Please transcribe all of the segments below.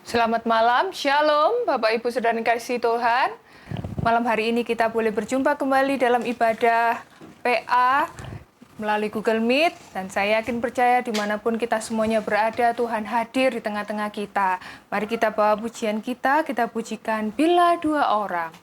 Selamat malam, Shalom, Bapak Ibu Saudara yang kasih Tuhan. Malam hari ini kita boleh berjumpa kembali dalam ibadah PA melalui Google Meet. Dan saya yakin percaya dimanapun kita semuanya berada, Tuhan hadir di tengah-tengah kita. Mari kita bawa pujian kita pujikan Bila Dua Orang.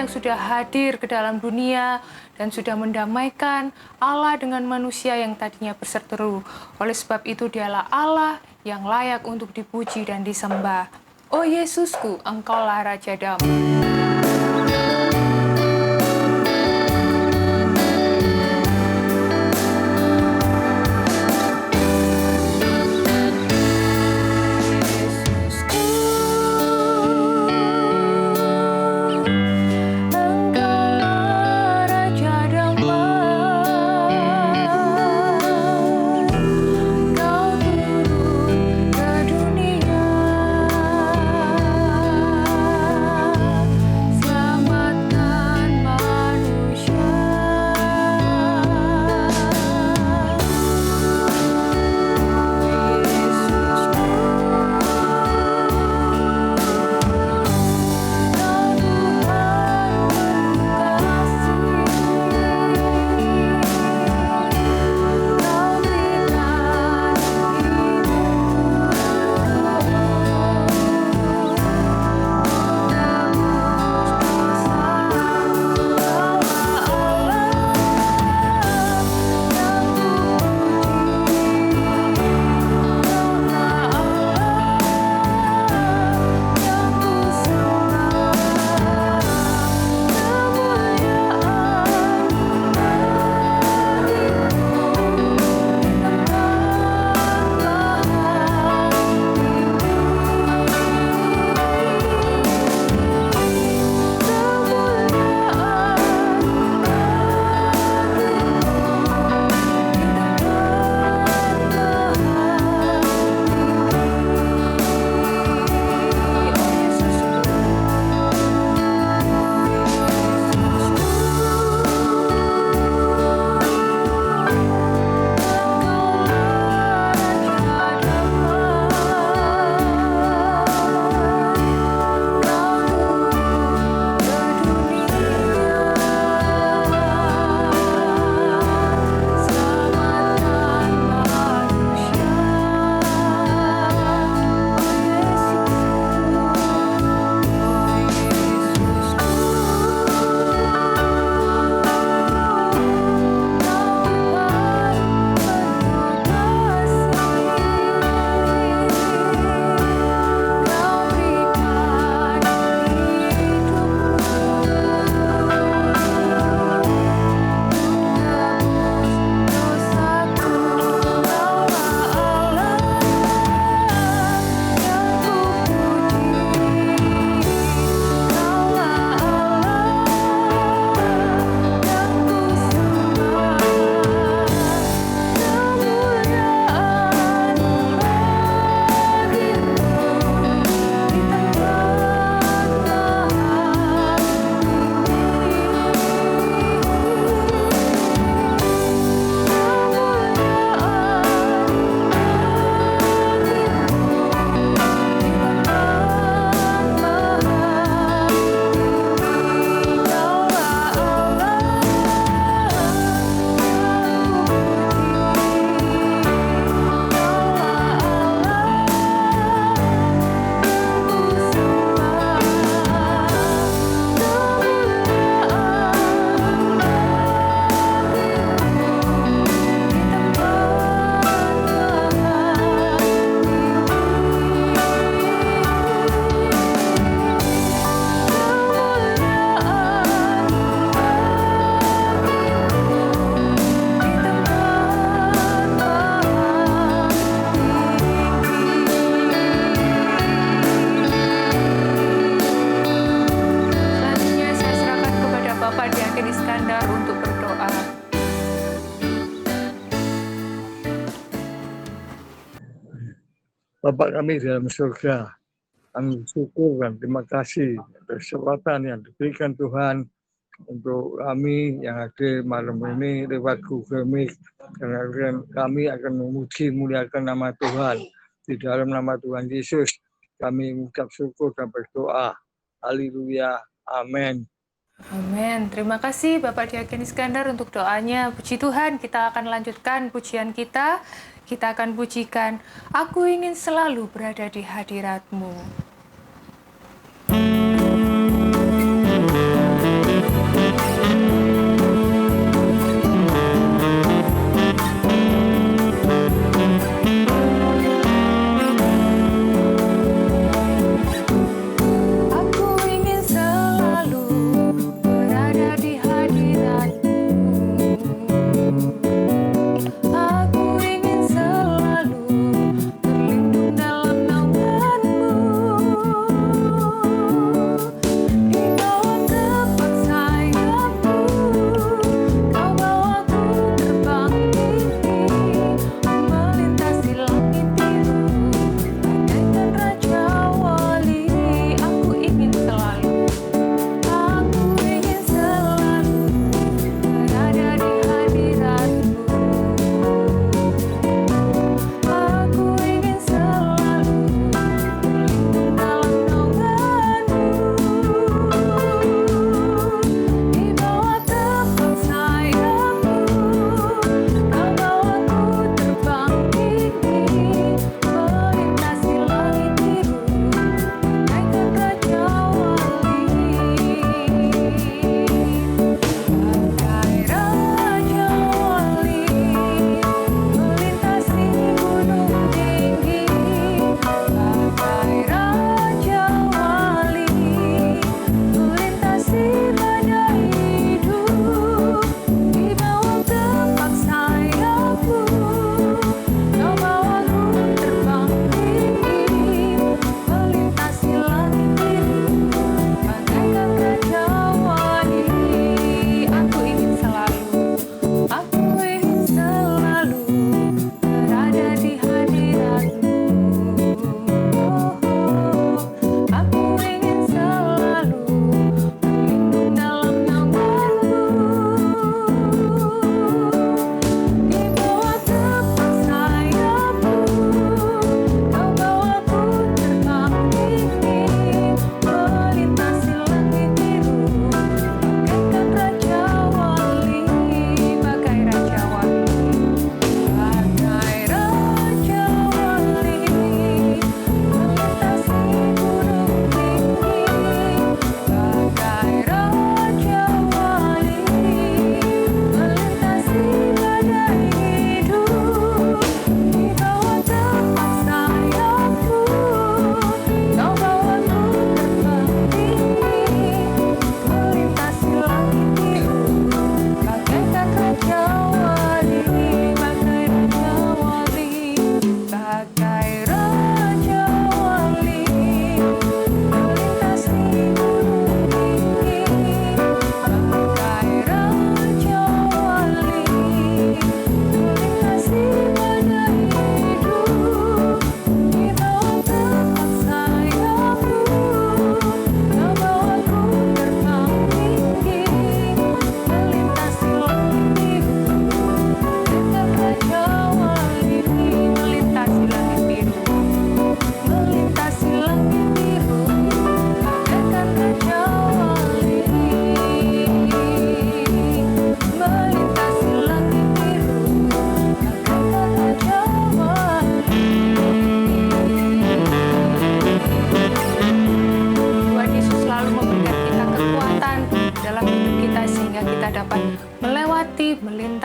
Sudah hadir ke dalam dunia dan sudah mendamaikan Allah dengan manusia yang tadinya berseteru. Oleh sebab itu dialah Allah yang layak untuk dipuji dan disembah. Oh Yesusku, Engkaulah Raja Damai. Bapa kami di dalam surga, kami syukur dan terima kasih atas kesempatan yang diberikan Tuhan untuk kami yang hadir malam ini lewat Google Meet. Karena kami akan memuji muliakan nama Tuhan. Di dalam nama Tuhan Yesus, kami mengucap syukur dan berdoa. Haleluya. Amin. Amin. Terima kasih Bapak Diaken Iskandar untuk doanya. Puji Tuhan, kita akan lanjutkan pujian kita. Kita akan pujikan, Aku ingin selalu berada di hadirat-Mu.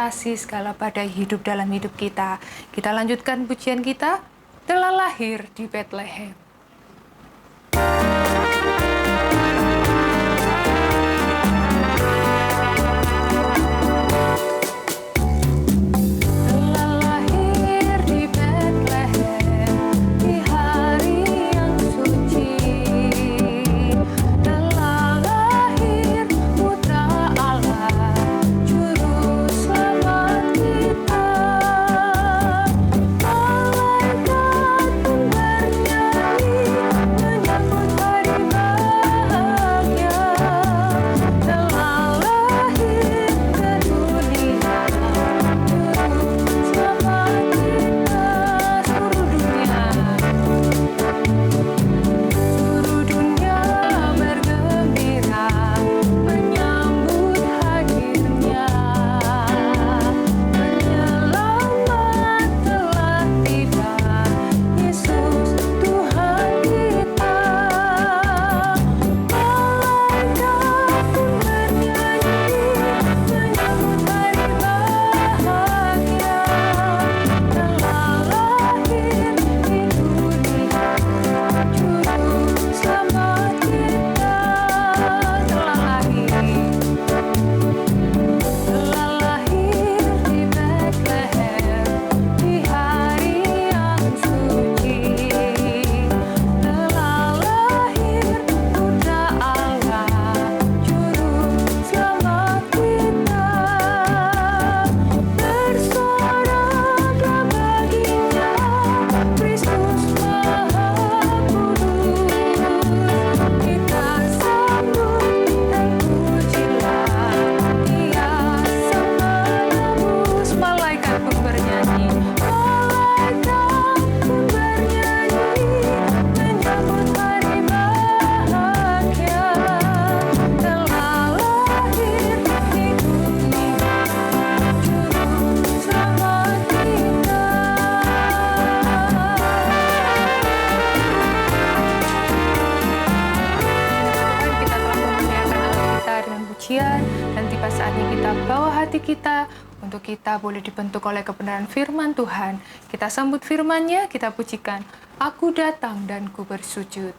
melintasi segala badai hidup dalam hidup kita. Kita lanjutkan pujian kita, telah lahir di Bethlehem. Malaikat pujian, dan tiba saatnya kita bawa hati kita untuk kita boleh dibentuk oleh kebenaran firman Tuhan. Kita sambut firman-Nya, kita pujikan, Aku datang dan ku bersujud.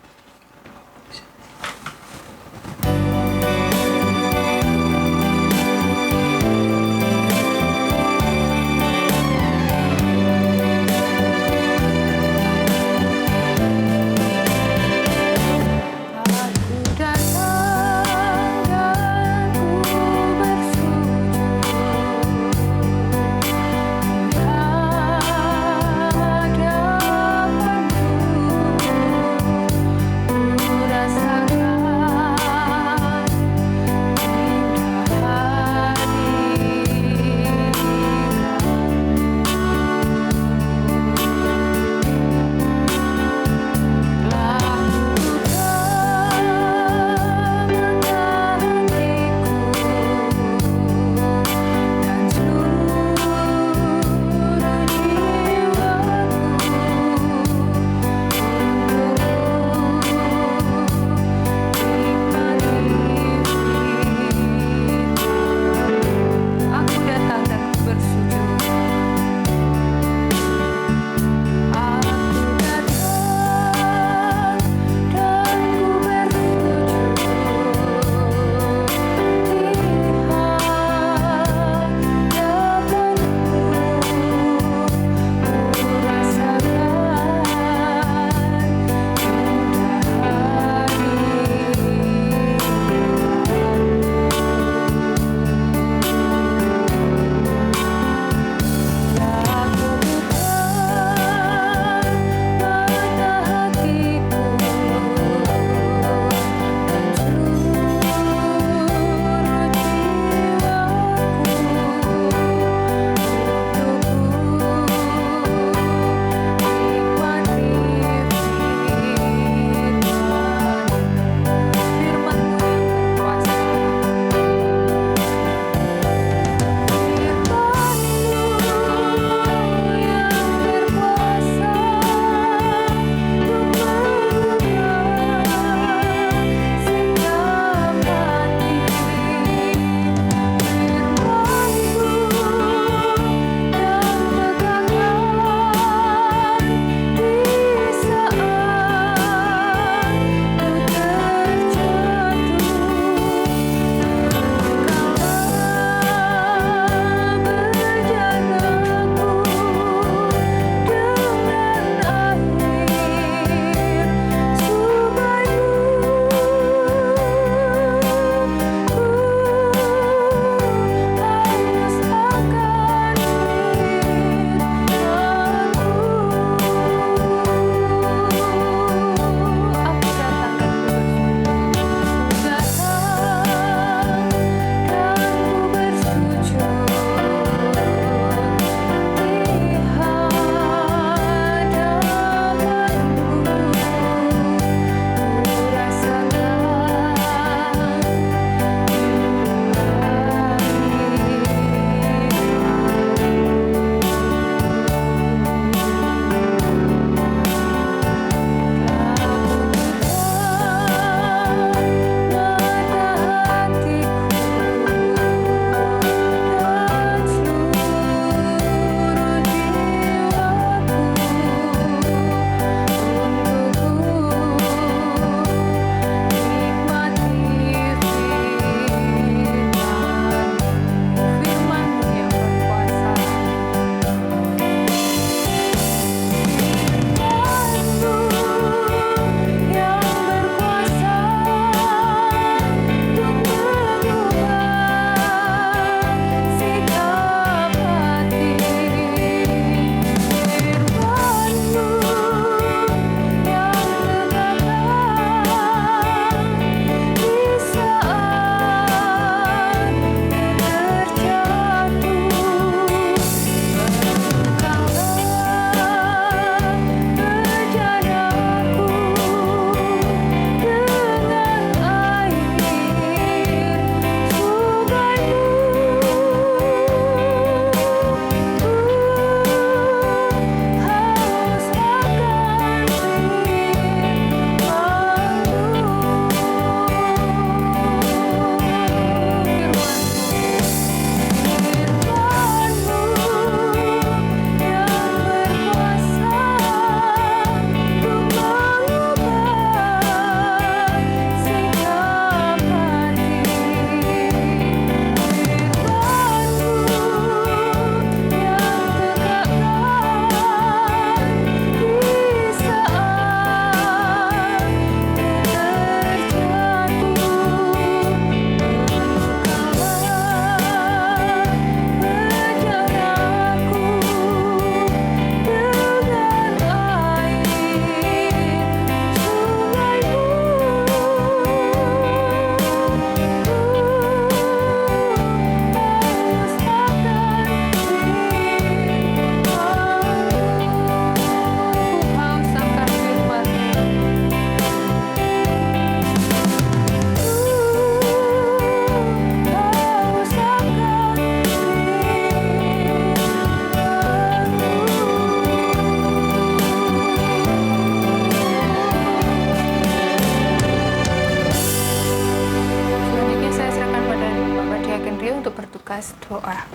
untuk bertugas doa.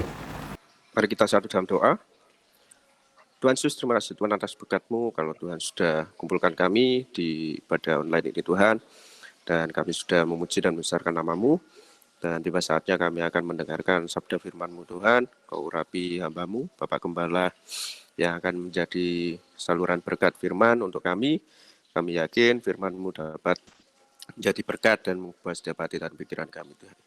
Mari kita satu dalam doa. Tuhan Yesus, terima kasih Tuhan atas berkat-Mu, kalau Tuhan sudah kumpulkan kami di ibadah online ini Tuhan, dan kami sudah memuji dan membesarkan nama-Mu, dan tiba saatnya kami akan mendengarkan sabda firman-Mu Tuhan. Kau urapi hamba-Mu, Bapak Gembala, yang akan menjadi saluran berkat firman untuk kami. Kami yakin firman-Mu dapat menjadi berkat dan mengubah setiap hati dan pikiran kami Tuhan.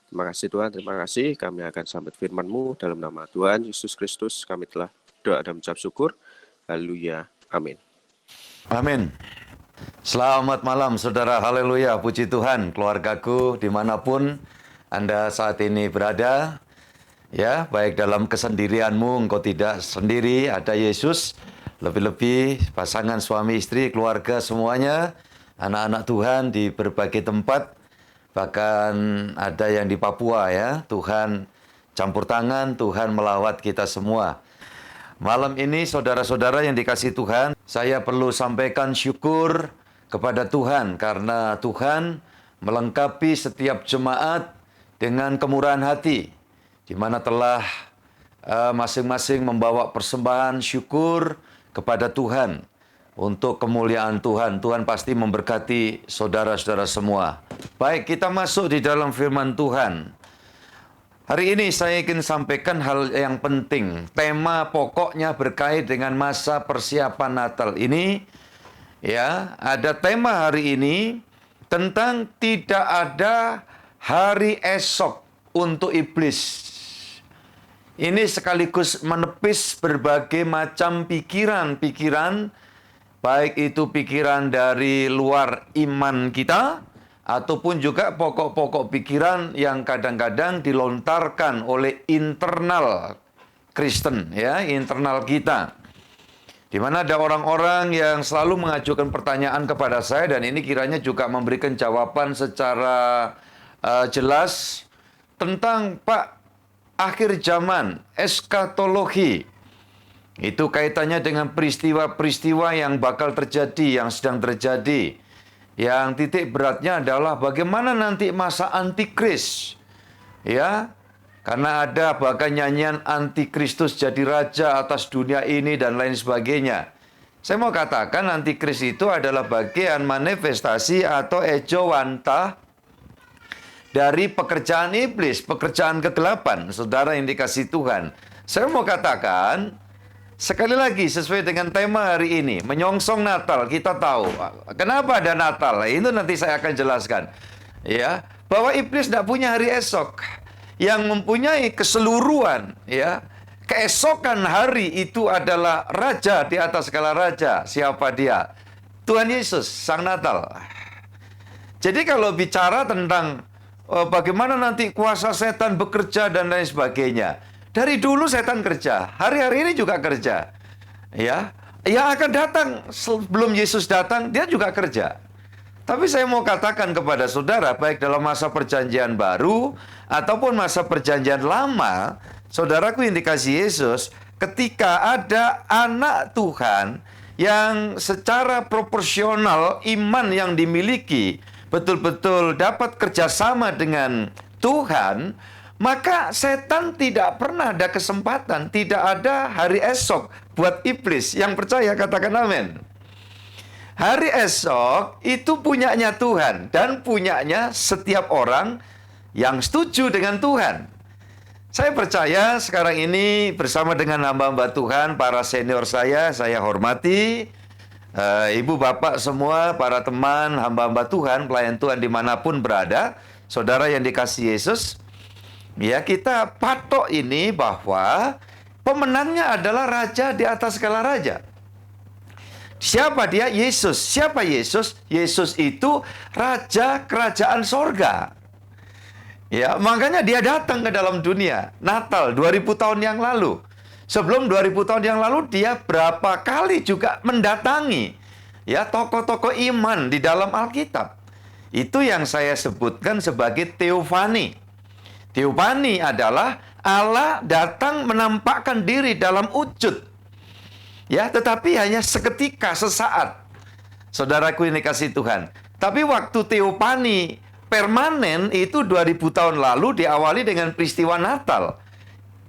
Terima kasih Tuhan, terima kasih. Kami akan sambut firman-Mu dalam nama Tuhan Yesus Kristus. Kami telah doa dan mengucap syukur. Haleluya. Amin. Amin. Selamat malam saudara, haleluya, puji Tuhan. Keluargaku dimanapun Anda saat ini berada, ya, baik dalam kesendirianmu, engkau tidak sendiri, ada Yesus. Lebih-lebih pasangan suami istri, keluarga semuanya, anak-anak Tuhan di berbagai tempat, bahkan ada yang di Papua, ya. Tuhan campur tangan, Tuhan melawat kita semua. Malam ini saudara-saudara yang dikasihi Tuhan, saya perlu sampaikan syukur kepada Tuhan karena Tuhan melengkapi setiap jemaat dengan kemurahan hati, di mana telah masing-masing membawa persembahan syukur kepada Tuhan untuk kemuliaan Tuhan. Tuhan pasti memberkati saudara-saudara semua. Baik, kita masuk di dalam firman Tuhan. Hari ini saya ingin sampaikan hal yang penting. Tema pokoknya berkait dengan masa persiapan Natal ini. Ya, ada tema hari ini tentang tidak ada hari esok untuk iblis. Ini sekaligus menepis berbagai macam pikiran-pikiran, baik itu pikiran dari luar iman kita, ataupun juga pokok-pokok pikiran yang kadang-kadang dilontarkan oleh internal Kristen, ya, internal kita. Di mana ada orang-orang yang selalu mengajukan pertanyaan kepada saya, dan ini kiranya juga memberikan jawaban secara jelas tentang Pak, akhir zaman, eskatologi. Itu kaitannya dengan peristiwa-peristiwa yang bakal terjadi, yang sedang terjadi. Yang titik beratnya adalah bagaimana nanti masa antikris. Ya, karena ada bahkan nyanyian antikristus jadi raja atas dunia ini dan lain sebagainya. Saya mau katakan antikris itu adalah bagian manifestasi atau ejowantah dari pekerjaan iblis, pekerjaan kegelapan, saudara yang dikasihi Tuhan. Saya mau katakan, sekali lagi sesuai dengan tema hari ini, menyongsong Natal, kita tahu. Kenapa ada Natal? Itu nanti saya akan jelaskan. Ya, bahwa iblis tidak punya hari esok. Yang mempunyai keseluruhan, ya, keesokan hari itu adalah raja di atas segala raja. Siapa dia? Tuhan Yesus, Sang Natal. Jadi kalau bicara tentang bagaimana nanti kuasa setan bekerja dan lain sebagainya, dari dulu setan kerja, hari-hari ini juga kerja. Ya, yang akan datang sebelum Yesus datang, dia juga kerja. Tapi saya mau katakan kepada saudara, baik dalam masa perjanjian baru ataupun masa perjanjian lama, saudaraku yang dikasihi Yesus, ketika ada anak Tuhan yang secara proporsional iman yang dimiliki betul-betul dapat kerjasama dengan Tuhan, maka setan tidak pernah ada kesempatan, tidak ada hari esok buat iblis. Yang percaya katakan amin. Hari esok itu punyanya Tuhan dan punyanya setiap orang yang setuju dengan Tuhan. Saya percaya sekarang ini bersama dengan hamba-hamba Tuhan, para senior saya hormati, ibu bapak semua, para teman, hamba-hamba Tuhan, pelayan Tuhan dimanapun berada, saudara yang dikasihi Yesus, ya, kita patok ini bahwa pemenangnya adalah raja di atas segala raja. Siapa dia? Yesus. Siapa Yesus? Yesus itu raja kerajaan sorga. Ya, makanya dia datang ke dalam dunia. Natal 2000 tahun yang lalu. Sebelum 2000 tahun yang lalu dia berapa kali juga mendatangi, ya, tokoh-tokoh iman di dalam Alkitab. Itu yang saya sebutkan sebagai teofani. Teofani adalah Allah datang menampakkan diri dalam wujud. Ya, tetapi hanya seketika, sesaat. Saudaraku yang dikasihi Tuhan. Tapi waktu teofani permanen itu 2000 tahun lalu diawali dengan peristiwa Natal.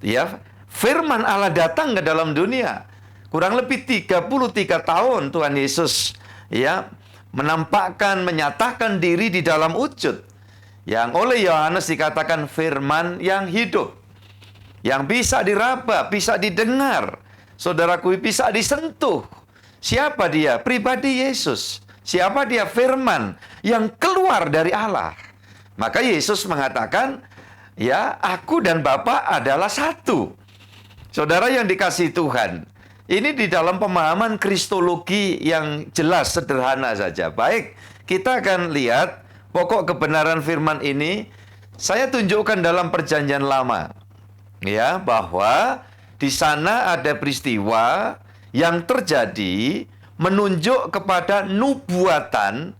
Ya, firman Allah datang ke dalam dunia. Kurang lebih 33 tahun Tuhan Yesus ya menampakkan, menyatakan diri di dalam wujud yang oleh Yohanes dikatakan firman yang hidup, yang bisa diraba, bisa didengar, saudaraku, bisa disentuh. Siapa dia? Pribadi Yesus. Siapa dia? Firman yang keluar dari Allah. Maka Yesus mengatakan, ya, aku dan Bapa adalah satu. Saudara yang dikasihi Tuhan, ini di dalam pemahaman kristologi yang jelas, sederhana saja. Baik, kita akan lihat pokok kebenaran firman ini. Saya tunjukkan dalam Perjanjian Lama, ya, bahwa di sana ada peristiwa yang terjadi menunjuk kepada nubuatan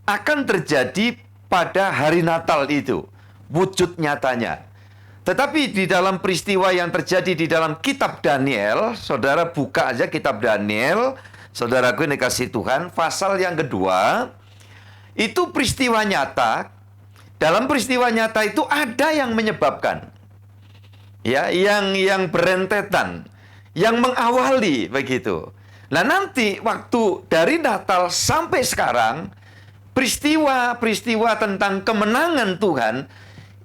akan terjadi pada hari Natal itu, wujud nyatanya. Tetapi di dalam peristiwa yang terjadi di dalam kitab Daniel, saudara buka aja kitab Daniel, saudaraku yang dikasihi Tuhan, pasal yang kedua, itu peristiwa nyata. Dalam peristiwa nyata itu ada yang menyebabkan, ya, yang berentetan, yang mengawali begitu. Nah, nanti waktu dari Natal sampai sekarang, peristiwa-peristiwa tentang kemenangan Tuhan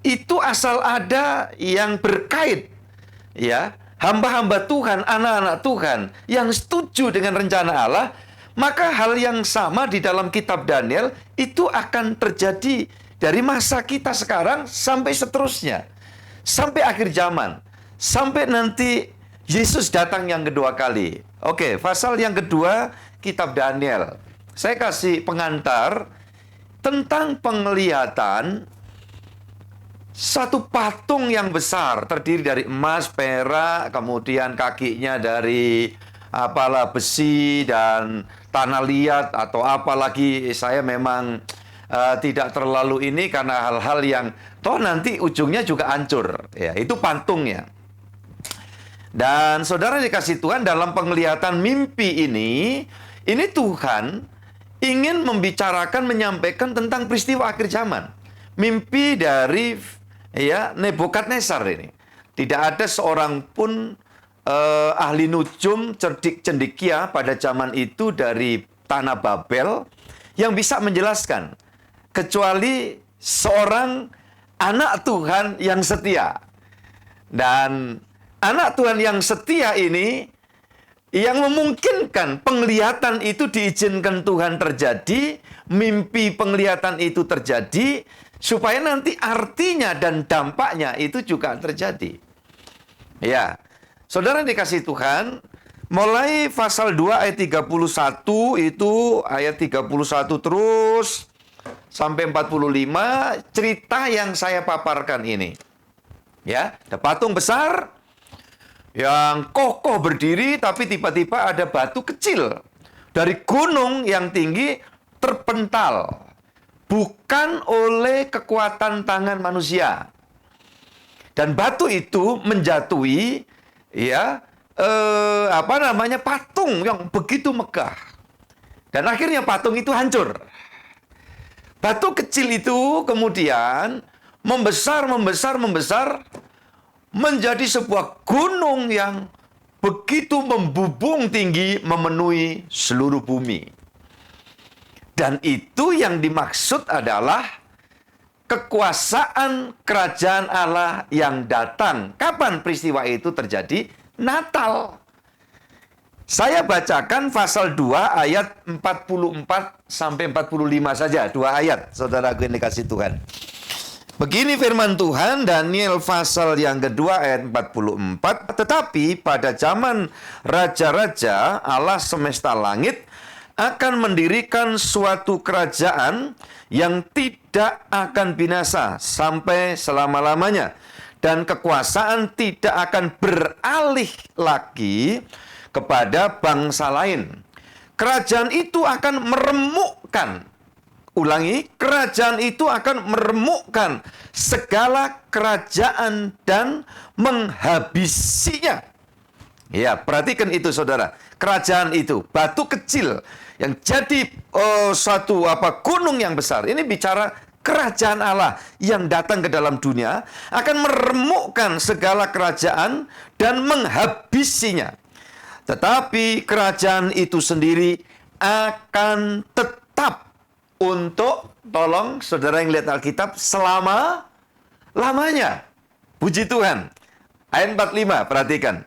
itu asal ada yang berkait, ya, hamba-hamba Tuhan, anak-anak Tuhan yang setuju dengan rencana Allah, maka hal yang sama di dalam kitab Daniel itu akan terjadi dari masa kita sekarang sampai seterusnya, sampai akhir zaman, sampai nanti Yesus datang yang kedua kali. Oke, pasal yang kedua, kitab Daniel. Saya kasih pengantar tentang penglihatan satu patung yang besar, terdiri dari emas, perak, kemudian kakinya dari apalah besi dan tanah liat atau apalagi. Saya memang tidak terlalu ini karena hal-hal yang toh nanti ujungnya juga hancur. Ya, itu patungnya. Dan saudara dikasih Tuhan, dalam penglihatan mimpi ini Tuhan ingin membicarakan, menyampaikan tentang peristiwa akhir zaman. Mimpi dari, ya, Nebukadnezar ini. Tidak ada seorang pun ahli nujum, cerdik cendekia pada zaman itu dari tanah Babel yang bisa menjelaskan, kecuali seorang anak Tuhan yang setia. Dan anak Tuhan yang setia ini yang memungkinkan penglihatan itu diizinkan Tuhan terjadi, mimpi penglihatan itu terjadi, supaya nanti artinya dan dampaknya itu juga terjadi. Ya, saudara dikasih Tuhan, mulai pasal 2 ayat 31 itu ayat 31 terus sampai 45, cerita yang saya paparkan ini. Ya, ada patung besar yang kokoh berdiri, tapi tiba-tiba ada batu kecil dari gunung yang tinggi terpental, bukan oleh kekuatan tangan manusia. Dan batu itu menjatuhi, ya, patung yang begitu megah. Dan akhirnya patung itu hancur. Batu kecil itu kemudian membesar menjadi sebuah gunung yang begitu membubung tinggi, memenuhi seluruh bumi. Dan itu yang dimaksud adalah kekuasaan kerajaan Allah yang datang. Kapan peristiwa itu terjadi? Natal. Saya bacakan pasal 2 ayat 44 sampai 45 saja, 2 ayat, saudaraku yang dikasihi Tuhan. Begini firman Tuhan, Daniel pasal yang kedua ayat 44. Tetapi pada zaman raja-raja Allah semesta langit akan mendirikan suatu kerajaan yang tidak akan binasa sampai selama-lamanya. Dan kekuasaan tidak akan beralih lagi kepada bangsa lain. Kerajaan itu akan meremukkan. Ulangi, kerajaan itu akan meremukkan segala kerajaan dan menghabisinya. Ya, perhatikan itu saudara. Kerajaan itu, batu kecil yang jadi suatu gunung yang besar. Ini bicara kerajaan Allah yang datang ke dalam dunia akan meremukkan segala kerajaan dan menghabisinya. Tetapi kerajaan itu sendiri akan tetap untuk, tolong saudara yang lihat Alkitab, selama-lamanya. Puji Tuhan. Ayat 45, perhatikan.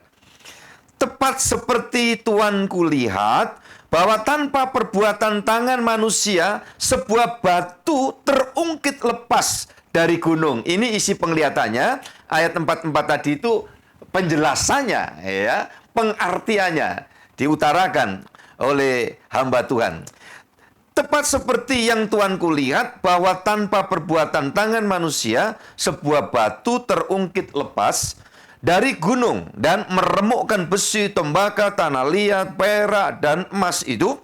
Tepat seperti Tuanku lihat bahwa tanpa perbuatan tangan manusia, sebuah batu terungkit lepas dari gunung. Ini isi penglihatannya. Ayat 44 tadi itu penjelasannya, ya, pengartiannya diutarakan oleh hamba Tuhan. Tepat seperti yang Tuanku lihat bahwa tanpa perbuatan tangan manusia, sebuah batu terungkit lepas dari gunung dan meremukkan besi, tembaga, tanah liat, perak, dan emas itu.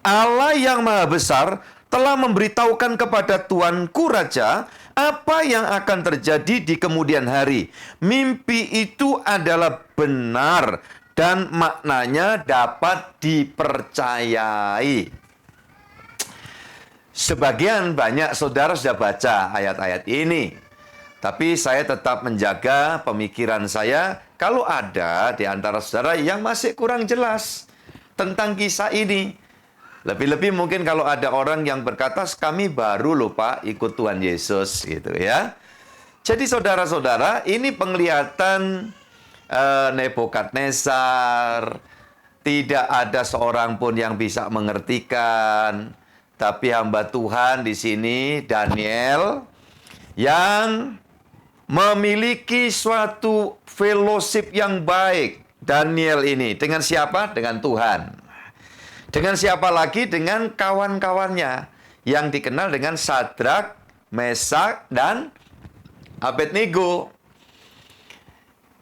Allah yang Maha Besar telah memberitahukan kepada Tuanku Raja apa yang akan terjadi di kemudian hari. Mimpi itu adalah benar dan maknanya dapat dipercayai. Sebagian banyak saudara sudah baca ayat-ayat ini. Tapi saya tetap menjaga pemikiran saya kalau ada di antara saudara yang masih kurang jelas tentang kisah ini. Lebih-lebih mungkin kalau ada orang yang berkata, kami baru loh Pak ikut Tuhan Yesus gitu ya. Jadi saudara-saudara, ini penglihatan Nebukadnezar. Tidak ada seorang pun yang bisa mengertikan. Tapi hamba Tuhan di sini, Daniel, yang memiliki suatu fellowship yang baik. Daniel ini dengan siapa? Dengan Tuhan. Dengan siapa lagi? Dengan kawan-kawannya yang dikenal dengan Sadrak, Mesak, dan Abednego.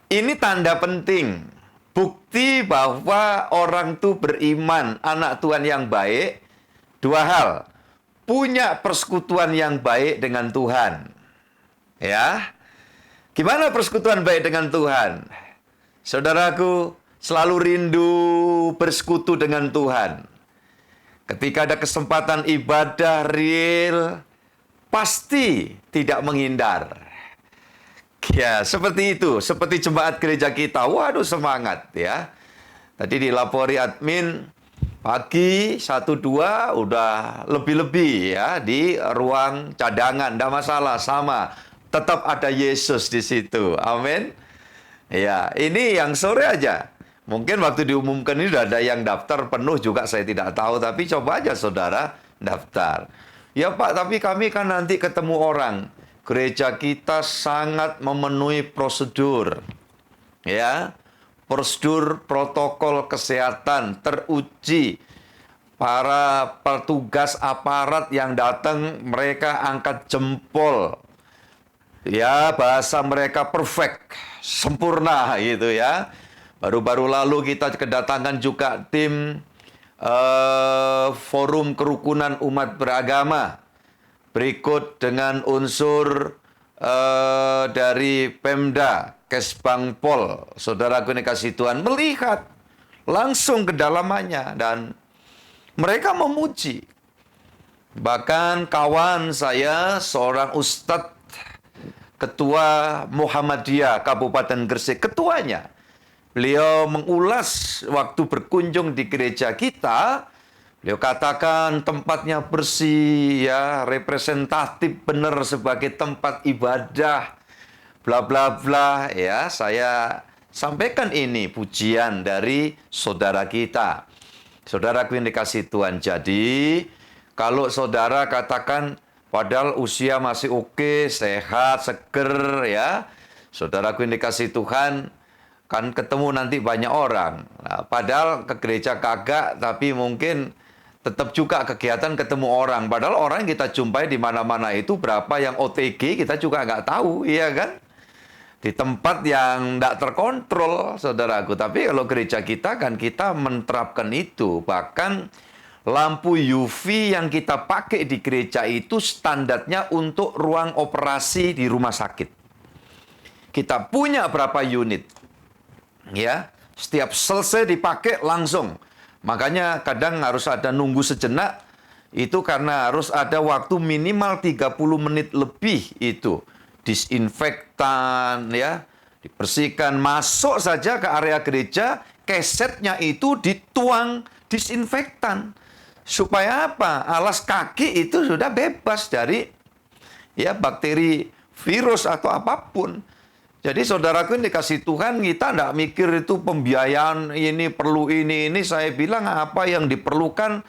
Ini tanda penting, bukti bahwa orang itu beriman, anak Tuhan yang baik. Dua hal, punya persekutuan yang baik dengan Tuhan. Ya, gimana persekutuan baik dengan Tuhan? Saudaraku, selalu rindu bersekutu dengan Tuhan. Ketika ada kesempatan ibadah real, pasti tidak menghindar. Ya, seperti itu. Seperti jemaat gereja kita. Waduh, semangat ya. Tadi dilapori admin, pagi 1-2 udah lebih-lebih ya di ruang cadangan, enggak masalah, sama. Tetap ada Yesus di situ. Amin. Ya, ini yang sore aja. Mungkin waktu diumumkan ini sudah ada yang daftar penuh juga, saya tidak tahu. Tapi coba aja saudara daftar. Ya Pak, tapi kami kan nanti ketemu orang. Gereja kita sangat memenuhi prosedur. Ya, prosedur protokol kesehatan teruji. Para petugas aparat yang datang, mereka angkat jempol. Ya, bahasa mereka perfect, sempurna gitu ya. Baru-baru lalu kita kedatangan juga tim Forum Kerukunan Umat Beragama. Berikut dengan unsur dari Pemda, Kesbangpol, saudaraku yang dikasihi Tuhan, melihat langsung kedalamannya dan mereka memuji. Bahkan kawan saya, seorang ustadz, Ketua Muhammadiyah Kabupaten Gresik, ketuanya. Beliau mengulas waktu berkunjung di gereja kita. Beliau katakan tempatnya bersih, ya, representatif benar sebagai tempat ibadah, bla bla bla. Ya, saya sampaikan ini pujian dari saudara kita. Saudaraku yang dikasihi Tuhan. Jadi, kalau saudara katakan padahal usia masih oke, sehat, seger ya. Saudaraku yang dikasihi Tuhan, kan ketemu nanti banyak orang. Nah, padahal ke gereja kagak, tapi mungkin tetap juga kegiatan ketemu orang. Padahal orang yang kita jumpai di mana-mana itu berapa yang OTG kita juga nggak tahu, iya kan? Di tempat yang tidak terkontrol, saudaraku. Tapi kalau gereja kita kan kita menerapkan itu. Bahkan lampu UV yang kita pakai di gereja itu standarnya untuk ruang operasi di rumah sakit. Kita punya berapa unit. Ya, setiap selesai dipakai langsung. Makanya kadang harus ada nunggu sejenak. Itu karena harus ada waktu minimal 30 menit lebih itu. Disinfektan ya, dibersihkan. Masuk saja ke area gereja, kesetnya itu dituang disinfektan. Supaya apa? Alas kaki itu sudah bebas dari ya bakteri, virus atau apapun. Jadi saudaraku yang dikasih Tuhan, kita tidak mikir itu pembiayaan ini perlu ini. Saya bilang apa yang diperlukan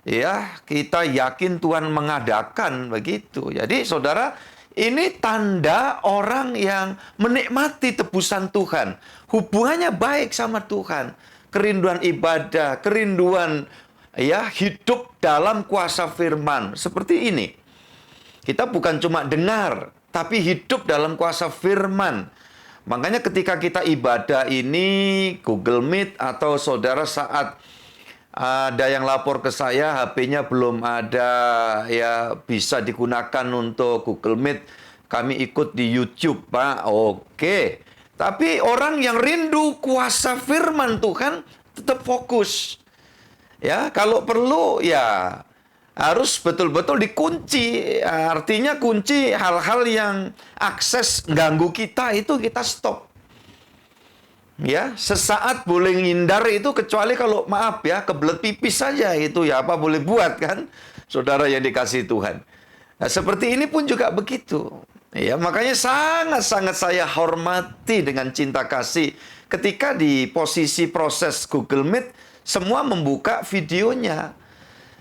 ya kita yakin Tuhan mengadakan begitu. Jadi saudara, ini tanda orang yang menikmati tebusan Tuhan. Hubungannya baik sama Tuhan. Kerinduan ibadah, kerinduan ya hidup dalam kuasa firman. Seperti ini. Kita bukan cuma dengar, tapi hidup dalam kuasa firman. Makanya ketika kita ibadah ini, Google Meet atau saudara saat ada yang lapor ke saya, HP-nya belum ada ya bisa digunakan untuk Google Meet. Kami ikut di YouTube, Pak. Oke. Tapi orang yang rindu kuasa firman Tuhan tetap fokus. Ya, kalau perlu ya harus betul-betul dikunci. Artinya kunci hal-hal yang akses ganggu kita itu kita stop. Ya, sesaat boleh ngindar itu kecuali kalau maaf ya kebelet pipis saja itu ya apa boleh buat kan, saudara yang dikasih Tuhan. Nah, seperti ini pun juga begitu. Ya, makanya sangat-sangat saya hormati dengan cinta kasih ketika di posisi proses Google Meet semua membuka videonya.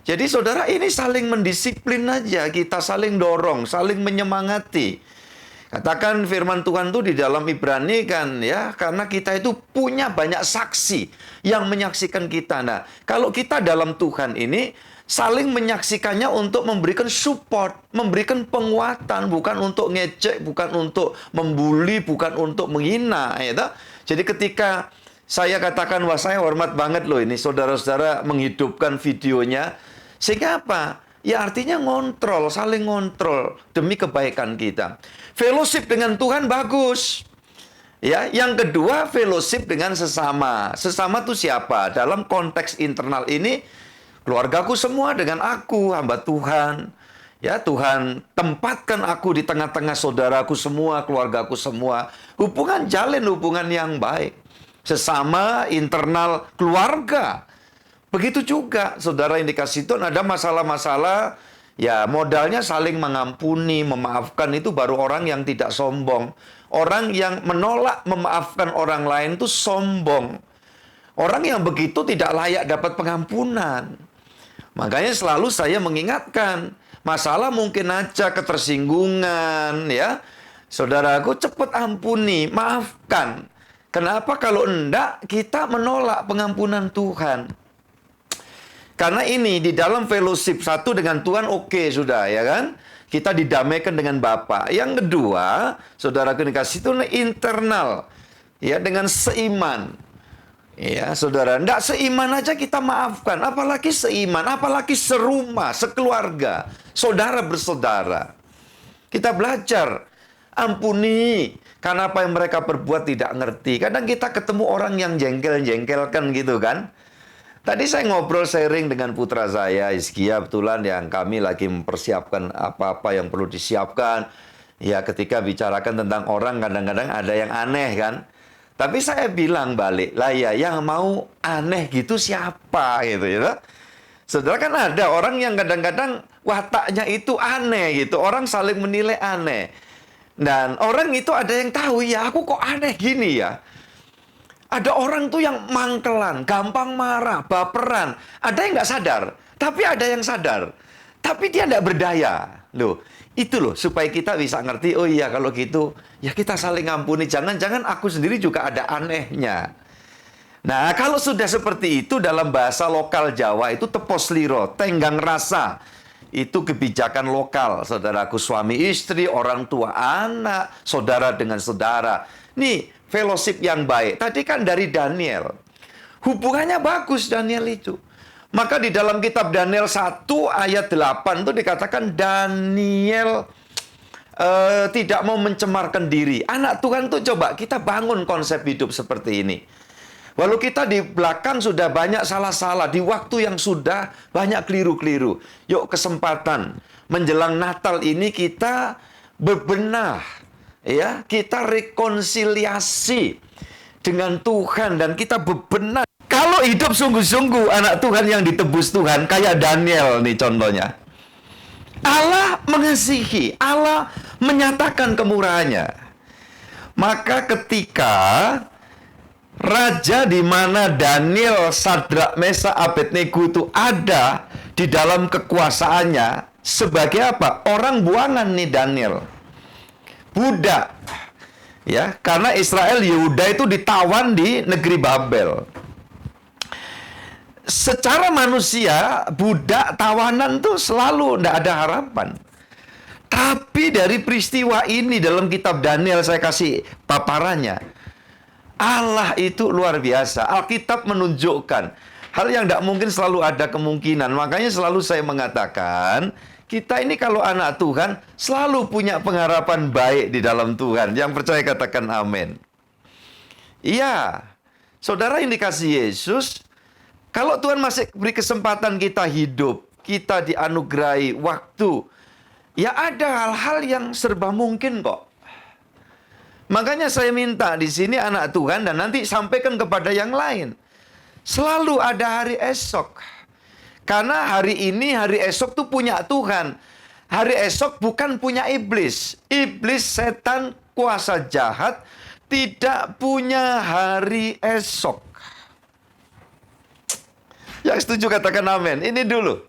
Jadi saudara ini saling mendisiplin aja, kita saling dorong, saling menyemangati. Katakan firman Tuhan itu di dalam Ibrani kan ya, karena kita itu punya banyak saksi yang menyaksikan kita. Nah, kalau kita dalam Tuhan ini saling menyaksikannya untuk memberikan support, memberikan penguatan, bukan untuk ngecek, bukan untuk membuli, bukan untuk menghina. Ya, jadi ketika saya katakan, wah saya hormat banget loh ini saudara-saudara menghidupkan videonya. Sehingga apa? Ya artinya ngontrol, saling ngontrol demi kebaikan kita. Fellowship dengan Tuhan bagus. Ya, yang kedua fellowship dengan sesama. Sesama itu siapa? Dalam konteks internal ini keluargaku semua dengan aku, hamba Tuhan. Ya, Tuhan tempatkan aku di tengah-tengah saudaraku semua, keluargaku semua. Jalin hubungan yang baik. Sesama internal keluarga. Begitu juga, saudara yang dikasih Tuhan, ada masalah-masalah, ya modalnya saling mengampuni, memaafkan itu baru orang yang tidak sombong. Orang yang menolak memaafkan orang lain itu sombong. Orang yang begitu tidak layak dapat pengampunan. Makanya selalu saya mengingatkan, masalah mungkin aja ketersinggungan, ya. Saudaraku cepat ampuni, maafkan. Kenapa kalau enggak kita menolak pengampunan Tuhan? Karena ini di dalam fellowship satu dengan Tuhan oke, sudah ya kan? Kita didamaikan dengan Bapa. Yang kedua, saudara dikasih itu internal ya dengan seiman. Ya, saudara, enggak seiman aja kita maafkan, apalagi seiman, apalagi serumah, sekeluarga, saudara bersaudara. Kita belajar ampuni karena apa yang mereka perbuat tidak ngerti. Kadang kita ketemu orang yang jengkel-jengkelkan gitu kan. Tadi saya ngobrol sharing dengan putra saya, Hizkia, betulan yang kami lagi mempersiapkan apa-apa yang perlu disiapkan. Ya, ketika bicarakan tentang orang, kadang-kadang ada yang aneh kan. Tapi saya bilang balik, lah ya, yang mau aneh gitu siapa gitu ya. Saudara kan ada orang yang kadang-kadang wataknya itu aneh gitu. Orang saling menilai aneh. Dan orang itu ada yang tahu, ya aku kok aneh gini ya. Ada orang tuh yang mangkelan, gampang marah, baperan. Ada yang nggak sadar, tapi ada yang sadar. Tapi dia nggak berdaya. Loh, itu loh, supaya kita bisa ngerti, oh iya kalau gitu, ya kita saling ngampuni. Jangan-jangan aku sendiri juga ada anehnya. Nah, kalau sudah seperti itu dalam bahasa lokal Jawa itu tepos liro, tenggang rasa. Itu kebijakan lokal, saudaraku suami istri, orang tua anak, saudara dengan saudara. Nih, fellowship yang baik. Tadi kan dari Daniel. Hubungannya bagus Daniel itu. Maka di dalam kitab Daniel 1 ayat 8 itu dikatakan Daniel tidak mau mencemarkan diri. Anak Tuhan tuh coba kita bangun konsep hidup seperti ini. Walau kita di belakang sudah banyak salah-salah, di waktu yang sudah banyak keliru-keliru. Yuk kesempatan menjelang Natal ini kita berbenah, ya, kita rekonsiliasi dengan Tuhan dan kita berbenah. Kalau hidup sungguh-sungguh anak Tuhan yang ditebus Tuhan, kayak Daniel nih contohnya. Allah mengasihi, Allah menyatakan kemurahannya. Maka ketika raja di mana Daniel, Sadrak, Mesak, Abednego itu ada di dalam kekuasaannya sebagai apa? Orang buangan nih Daniel. Budak. Ya, karena Israel Yehuda itu ditawan di negeri Babel. Secara manusia, budak tawanan tuh selalu tidak ada harapan. Tapi dari peristiwa ini dalam kitab Daniel saya kasih paparannya. Allah itu luar biasa. Alkitab menunjukkan hal yang tidak mungkin selalu ada kemungkinan. Makanya selalu saya mengatakan, kita ini kalau anak Tuhan selalu punya pengharapan baik di dalam Tuhan. Yang percaya katakan amin. Iya, saudara yang dikasih Yesus, kalau Tuhan masih beri kesempatan kita hidup, kita dianugerahi waktu, ya ada hal-hal yang serba mungkin kok. Makanya saya minta di sini anak Tuhan dan nanti sampaikan kepada yang lain. Selalu ada hari esok. Karena hari ini, hari esok tuh punya Tuhan. Hari esok bukan punya iblis. Iblis, setan, kuasa jahat tidak punya hari esok. Yang setuju katakan amin. Ini dulu.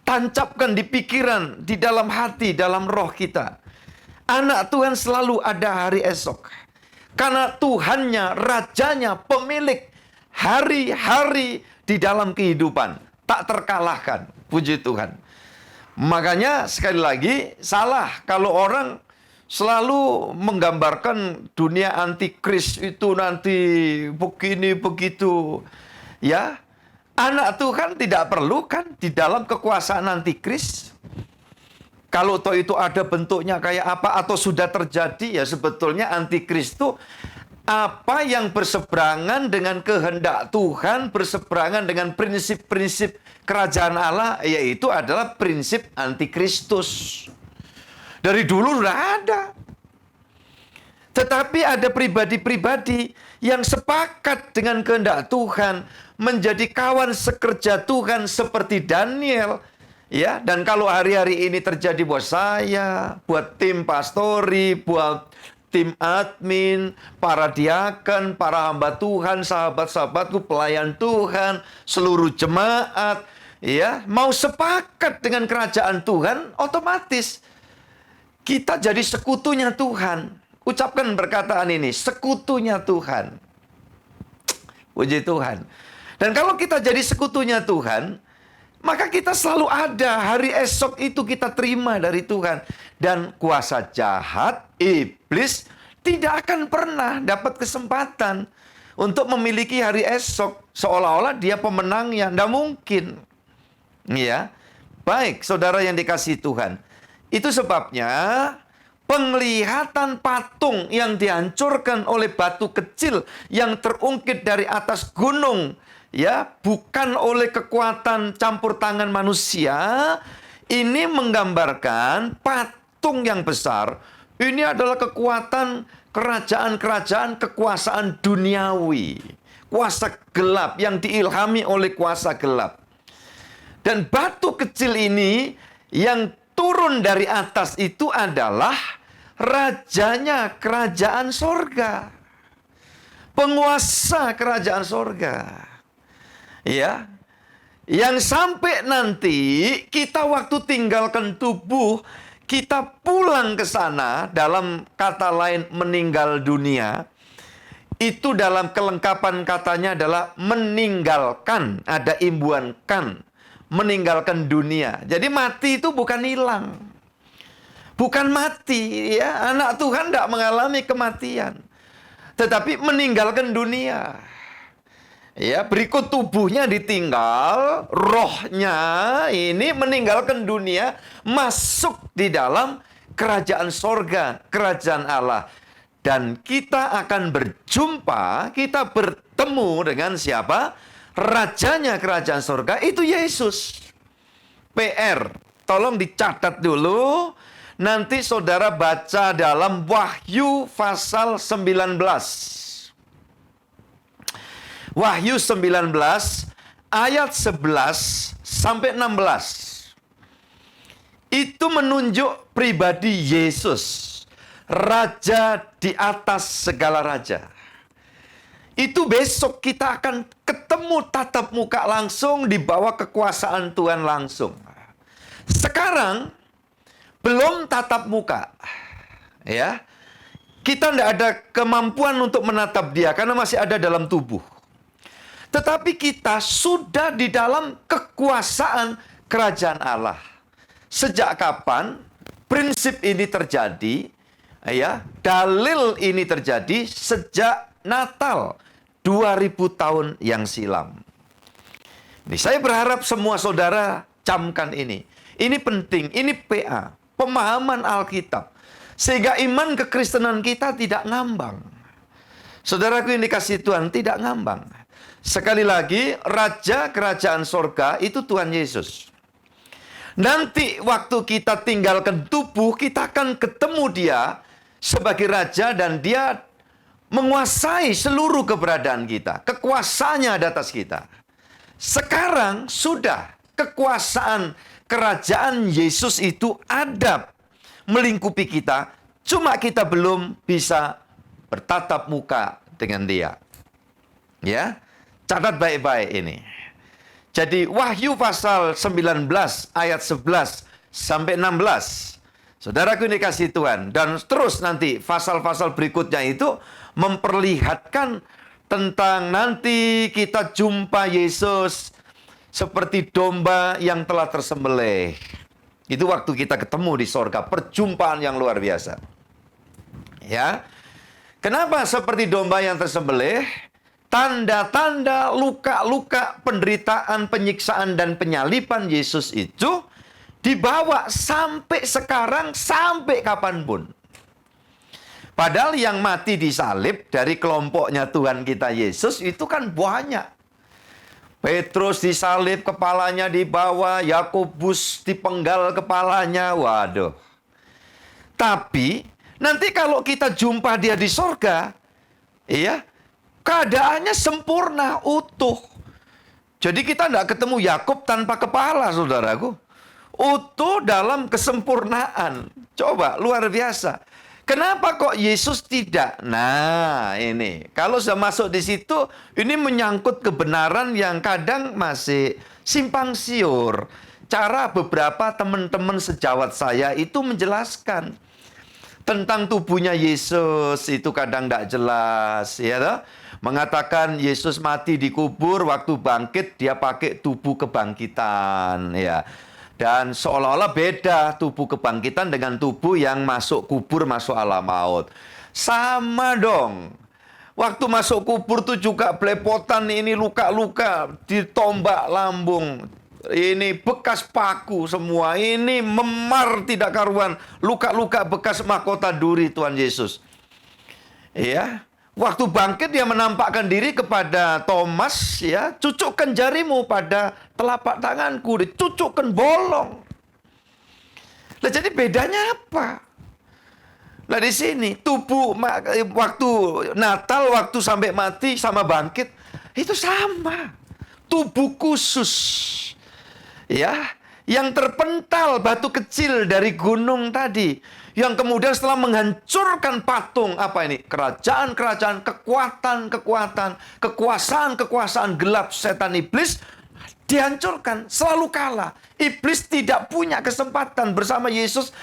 Tancapkan di pikiran, di dalam hati, dalam roh kita. Anak Tuhan selalu ada hari esok. Karena Tuhannya, Rajanya, pemilik hari-hari di dalam kehidupan. Tak terkalahkan. Puji Tuhan. Makanya sekali lagi salah kalau orang selalu menggambarkan dunia antikris itu nanti begini begitu. Ya, anak Tuhan tidak perlu kan di dalam kekuasaan antikris. Kalau toh itu ada bentuknya kayak apa atau sudah terjadi, ya sebetulnya antikris itu apa yang berseberangan dengan kehendak Tuhan, berseberangan dengan prinsip-prinsip kerajaan Allah, yaitu adalah prinsip antikristus. Dari dulu sudah ada. Tetapi ada pribadi-pribadi yang sepakat dengan kehendak Tuhan, menjadi kawan sekerja Tuhan seperti Daniel. Ya, dan kalau hari-hari ini terjadi buat saya, buat tim pastori, buat tim admin, para diaken, para hamba Tuhan, sahabat-sahabatku, pelayan Tuhan, seluruh jemaat, ya, mau sepakat dengan kerajaan Tuhan, otomatis kita jadi sekutunya Tuhan. Ucapkan perkataan ini, sekutunya Tuhan. Puji Tuhan. Dan kalau kita jadi sekutunya Tuhan, maka kita selalu ada hari esok itu kita terima dari Tuhan. Dan kuasa jahat, iblis, tidak akan pernah dapat kesempatan untuk memiliki hari esok. Seolah-olah dia pemenangnya. Tidak mungkin. Ya. Baik, saudara yang dikasihi Tuhan. Itu sebabnya penglihatan patung yang dihancurkan oleh batu kecil yang terungkit dari atas gunung, ya, bukan oleh kekuatan campur tangan manusia. Ini menggambarkan patung yang besar. Ini adalah kekuatan kerajaan-kerajaan, kekuasaan duniawi, kuasa gelap yang diilhami oleh kuasa gelap. Dan batu kecil ini yang turun dari atas itu adalah rajanya kerajaan sorga, penguasa kerajaan sorga. Ya, yang sampai nanti kita waktu tinggalkan tubuh, kita pulang ke sana, dalam kata lain meninggal dunia, itu dalam kelengkapan katanya adalah meninggalkan, ada imbuhan kan, meninggalkan dunia. Jadi mati itu bukan hilang, bukan mati, ya. Anak Tuhan tidak mengalami kematian, tetapi meninggalkan dunia. Ya, berikut tubuhnya ditinggal, rohnya ini meninggalkan dunia, masuk di dalam kerajaan sorga, kerajaan Allah. Dan kita akan berjumpa, kita bertemu ketemu dengan siapa? Rajanya kerajaan surga itu Yesus. PR, tolong dicatat dulu. Nanti saudara baca dalam Wahyu pasal 19. Wahyu 19 ayat 11 sampai 16. Itu menunjuk pribadi Yesus, raja di atas segala raja. Itu besok kita akan ketemu tatap muka langsung di bawah kekuasaan Tuhan langsung. Sekarang belum tatap muka. Ya. Kita tidak ada kemampuan untuk menatap dia karena masih ada dalam tubuh. Tetapi kita sudah di dalam kekuasaan kerajaan Allah. Sejak kapan prinsip ini terjadi? Ya, dalil ini terjadi sejak Natal 2000 tahun yang silam. Ini saya berharap semua saudara camkan ini. Ini penting, ini PA, pemahaman Alkitab. Sehingga iman kekristenan kita tidak ngambang. Saudaraku yang dikasihi Tuhan, tidak ngambang. Sekali lagi, Raja Kerajaan Sorga itu Tuhan Yesus. Nanti waktu kita tinggalkan tubuh, kita akan ketemu dia sebagai Raja dan dia menguasai seluruh keberadaan kita. Kekuasaannya di atas kita. Sekarang sudah kekuasaan kerajaan Yesus itu ada melingkupi kita. Cuma kita belum bisa bertatap muka dengan dia. Ya, catat baik-baik ini. Jadi Wahyu pasal 19 ayat 11 sampai 16. Saudaraku yang dikasihi Tuhan. Dan terus nanti pasal-pasal berikutnya itu memperlihatkan tentang nanti kita jumpa Yesus seperti domba yang telah tersembelih. Itu waktu kita ketemu di sorga. Perjumpaan yang luar biasa. Ya. Kenapa seperti domba yang tersembelih? Tanda-tanda luka-luka, penderitaan, penyiksaan, dan penyaliban Yesus itu dibawa sampai sekarang, sampai kapanpun. Padahal yang mati disalib dari kelompoknya Tuhan kita Yesus itu kan banyak. Petrus disalib, kepalanya dibawa, Yakobus dipenggal kepalanya, waduh. Tapi nanti kalau kita jumpa dia di sorga, iya, keadaannya sempurna, utuh. Jadi kita tidak ketemu Yakub tanpa kepala, saudaraku. Utuh dalam kesempurnaan. Coba, luar biasa. Kenapa kok Yesus tidak? Nah, ini. Kalau sudah masuk di situ, ini menyangkut kebenaran yang kadang masih simpang siur. Cara beberapa teman-teman sejawat saya itu menjelaskan tentang tubuhnya Yesus itu kadang tidak jelas, ya toh? Mengatakan Yesus mati dikubur, waktu bangkit dia pakai tubuh kebangkitan, ya. Dan seolah-olah beda tubuh kebangkitan dengan tubuh yang masuk kubur, masuk alam maut. Sama dong. Waktu masuk kubur tuh juga belepotan, ini luka-luka, ditombak lambung. Ini bekas paku semua. Ini memar tidak karuan. Luka-luka bekas mahkota duri Tuhan Yesus. Ya. Waktu bangkit dia menampakkan diri kepada Thomas, ya, cucukkan jarimu pada telapak tanganku, dicucukkan bolong. Nah, jadi bedanya apa? Nah, di sini tubuh waktu Natal, waktu sampai mati sama bangkit itu sama. Tubuh khusus. Ya, yang terpental batu kecil dari gunung tadi. Yang kemudian setelah menghancurkan patung, apa ini? Kerajaan-kerajaan, kekuatan-kekuatan, kekuasaan-kekuasaan gelap setan iblis dihancurkan, selalu kalah. Iblis tidak punya kesempatan bersama Yesus,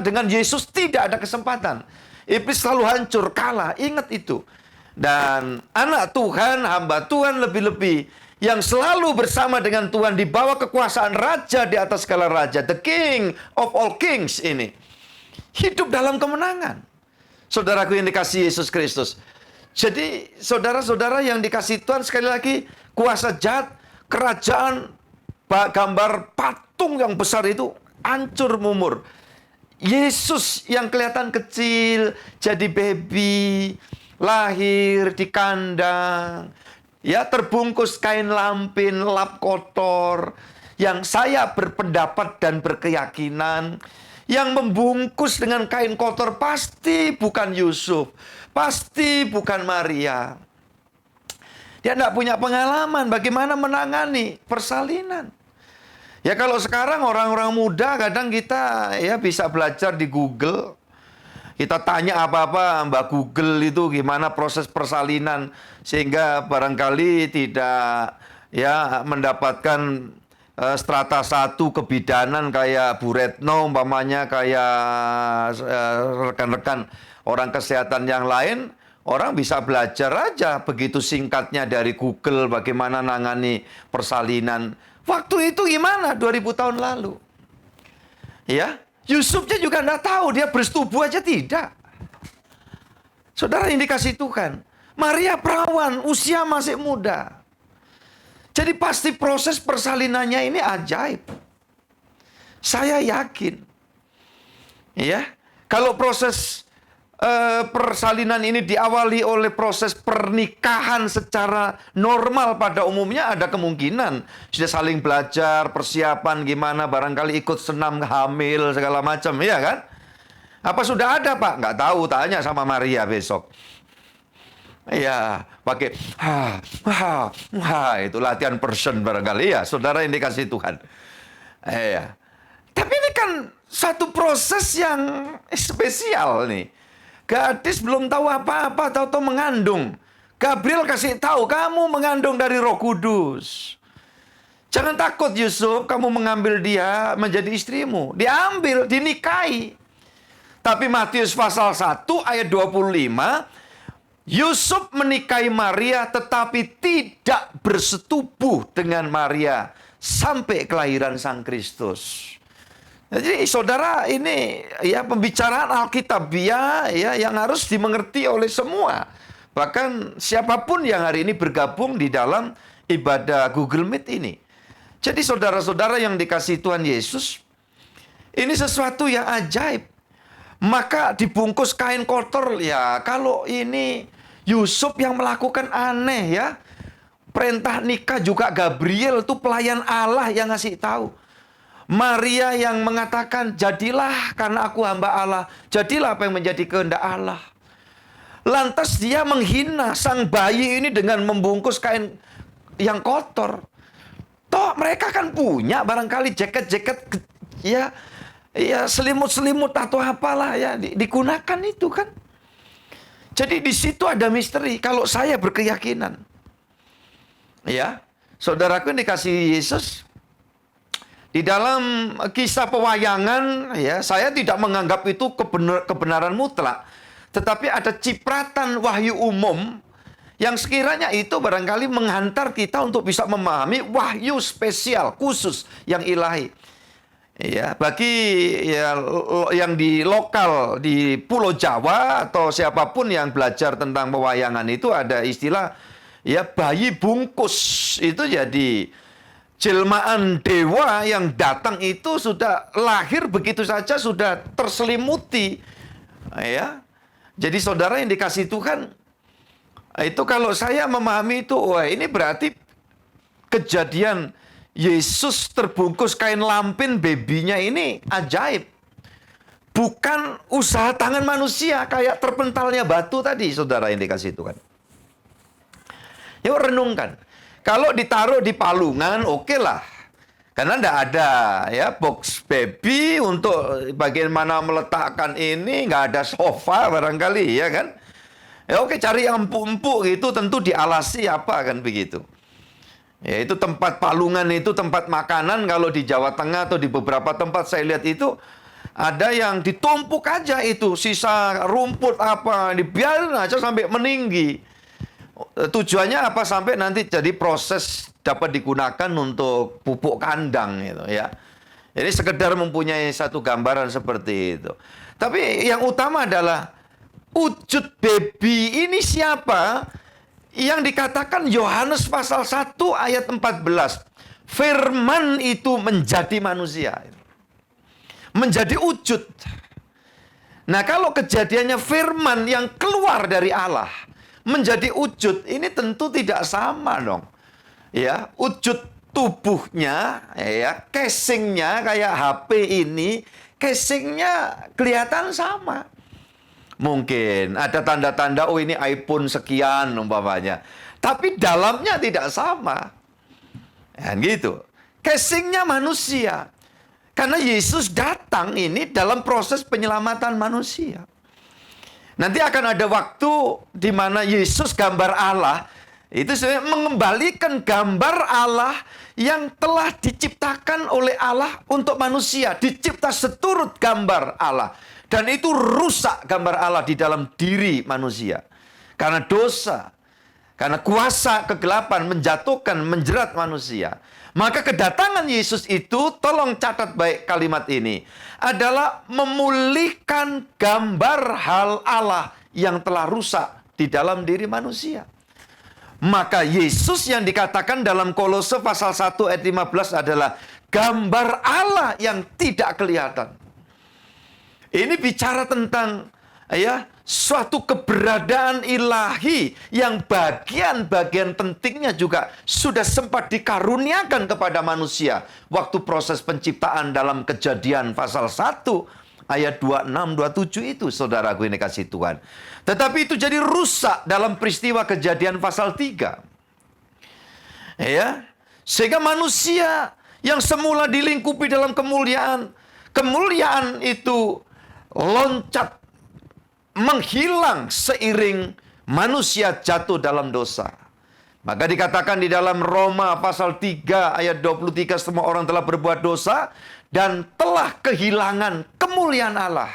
dengan Yesus tidak ada kesempatan. Iblis selalu hancur, kalah, ingat itu. Dan anak Tuhan, hamba Tuhan lebih-lebih, yang selalu bersama dengan Tuhan di bawah kekuasaan Raja di atas segala Raja, the King of all kings ini. Hidup dalam kemenangan. Saudaraku yang dikasihi Yesus Kristus. Jadi saudara-saudara yang dikasihi Tuhan, sekali lagi, kuasa jahat, kerajaan, gambar patung yang besar itu hancur mumur. Yesus yang kelihatan kecil, jadi baby, lahir di kandang, ya terbungkus kain lampin, lap kotor, yang saya berpendapat dan berkeyakinan, yang membungkus dengan kain kotor pasti bukan Yusuf, pasti bukan Maria. Dia tidak punya pengalaman bagaimana menangani persalinan. Ya kalau sekarang orang-orang muda kadang kita ya bisa belajar di Google. Kita tanya apa-apa Mbak Google itu gimana proses persalinan sehingga barangkali tidak ya mendapatkan strata 1 kebidanan kayak Bu Retno umpamanya, kayak rekan-rekan orang kesehatan yang lain. Orang bisa belajar aja begitu singkatnya dari Google bagaimana nangani persalinan. Waktu itu gimana 2000 tahun lalu? Ya, Yusufnya juga tidak tahu, dia bersetubuh aja tidak. Saudara, ini dikasih Tuhan. Maria perawan, usia masih muda. Jadi pasti proses persalinannya ini ajaib. Saya yakin. Ya, kalau proses persalinan ini diawali oleh proses pernikahan secara normal pada umumnya, ada kemungkinan sudah saling belajar, persiapan gimana, barangkali ikut senam hamil, segala macam, ya kan? Apa sudah ada, Pak? Nggak tahu, tanya sama Maria besok. Ya, pakai itu latihan person barangkali ya, saudara yang dikasih Tuhan. Ya. Tapi ini kan satu proses yang spesial nih. Gadis belum tahu apa-apa, tahu-tahu mengandung. Gabriel kasih tahu, kamu mengandung dari Roh Kudus. Jangan takut Yusuf, kamu mengambil dia menjadi istrimu. Diambil, dinikahi. Tapi Matius pasal 1 ayat 25, Yusuf menikahi Maria tetapi tidak bersetubuh dengan Maria sampai kelahiran Sang Kristus. Jadi saudara, ini ya pembicaraan Alkitabiah ya yang harus dimengerti oleh semua. Bahkan siapapun yang hari ini bergabung di dalam ibadah Google Meet ini. Jadi saudara-saudara yang dikasihi Tuhan Yesus, ini sesuatu yang ajaib. Maka dibungkus kain kotor ya. Kalau ini Yusuf yang melakukan aneh ya. Perintah nikah juga Gabriel itu pelayan Allah yang ngasih tahu. Maria yang mengatakan, jadilah karena aku hamba Allah. Jadilah apa yang menjadi kehendak Allah. Lantas dia menghina sang bayi ini dengan membungkus kain yang kotor. Toh mereka kan punya barangkali jaket-jaket ya selimut-selimut atau apalah ya digunakan itu kan. Jadi di situ ada misteri. Kalau saya berkeyakinan, ya saudaraku yang dikasihi Yesus, di dalam kisah pewayangan, ya, saya tidak menganggap itu kebenaran mutlak. Tetapi ada cipratan wahyu umum yang sekiranya itu barangkali menghantar kita untuk bisa memahami wahyu spesial, khusus, yang ilahi. Ya, bagi ya, yang di lokal, di Pulau Jawa, atau siapapun yang belajar tentang pewayangan itu ada istilah, ya, bayi bungkus. Itu jadi jelmaan dewa yang datang itu sudah lahir begitu saja, sudah terselimuti. Ya. Jadi saudara yang dikasihi Tuhan, itu kalau saya memahami itu, wah ini berarti kejadian Yesus terbungkus kain lampin babynya ini ajaib. Bukan usaha tangan manusia kayak terpentalnya batu tadi, saudara yang dikasihi Tuhan. Yuk renungkan. Kalau ditaruh di palungan, oke lah. Karena tidak ada ya box baby untuk bagaimana meletakkan ini, nggak ada sofa barangkali, ya kan? Ya oke, cari yang empuk-empuk gitu, tentu dialasi apa kan begitu. Ya itu tempat palungan itu tempat makanan. Kalau di Jawa Tengah atau di beberapa tempat saya lihat itu ada yang ditumpuk aja itu sisa rumput apa, dibiarin aja sampai meninggi. Tujuannya apa? Sampai nanti jadi proses dapat digunakan untuk pupuk kandang gitu ya. Jadi sekedar mempunyai satu gambaran seperti itu. Tapi yang utama adalah wujud baby ini siapa? Yang dikatakan Yohanes pasal 1 ayat 14. Firman itu menjadi manusia. Menjadi wujud. Nah, kalau kejadiannya firman yang keluar dari Allah menjadi wujud, ini tentu tidak sama dong. Ya, wujud tubuhnya, ya, casingnya kayak HP ini, casingnya kelihatan sama. Mungkin ada tanda-tanda, oh ini iPhone sekian umpamanya. Tapi dalamnya tidak sama. Kan gitu. Casingnya manusia. Karena Yesus datang ini dalam proses penyelamatan manusia. Nanti akan ada waktu di mana Yesus gambar Allah itu sebenarnya mengembalikan gambar Allah yang telah diciptakan oleh Allah untuk manusia. Dicipta seturut gambar Allah. Dan itu rusak gambar Allah di dalam diri manusia. Karena dosa. Karena kuasa kegelapan menjatuhkan, menjerat manusia. Maka kedatangan Yesus itu, tolong catat baik kalimat ini, adalah memulihkan gambar hal Allah yang telah rusak di dalam diri manusia. Maka Yesus yang dikatakan dalam Kolose pasal 1 ayat 15 adalah gambar Allah yang tidak kelihatan. Ini bicara tentang ya suatu keberadaan ilahi yang bagian-bagian pentingnya juga sudah sempat dikaruniakan kepada manusia waktu proses penciptaan dalam Kejadian pasal 1 ayat 26 27 itu, saudaraku ini kasih Tuhan. Tetapi itu jadi rusak dalam peristiwa Kejadian pasal 3. Ya, sehingga manusia yang semula dilingkupi dalam kemuliaan itu loncat menghilang seiring manusia jatuh dalam dosa. Maka dikatakan di dalam Roma pasal 3 ayat 23, semua orang telah berbuat dosa dan telah kehilangan kemuliaan Allah.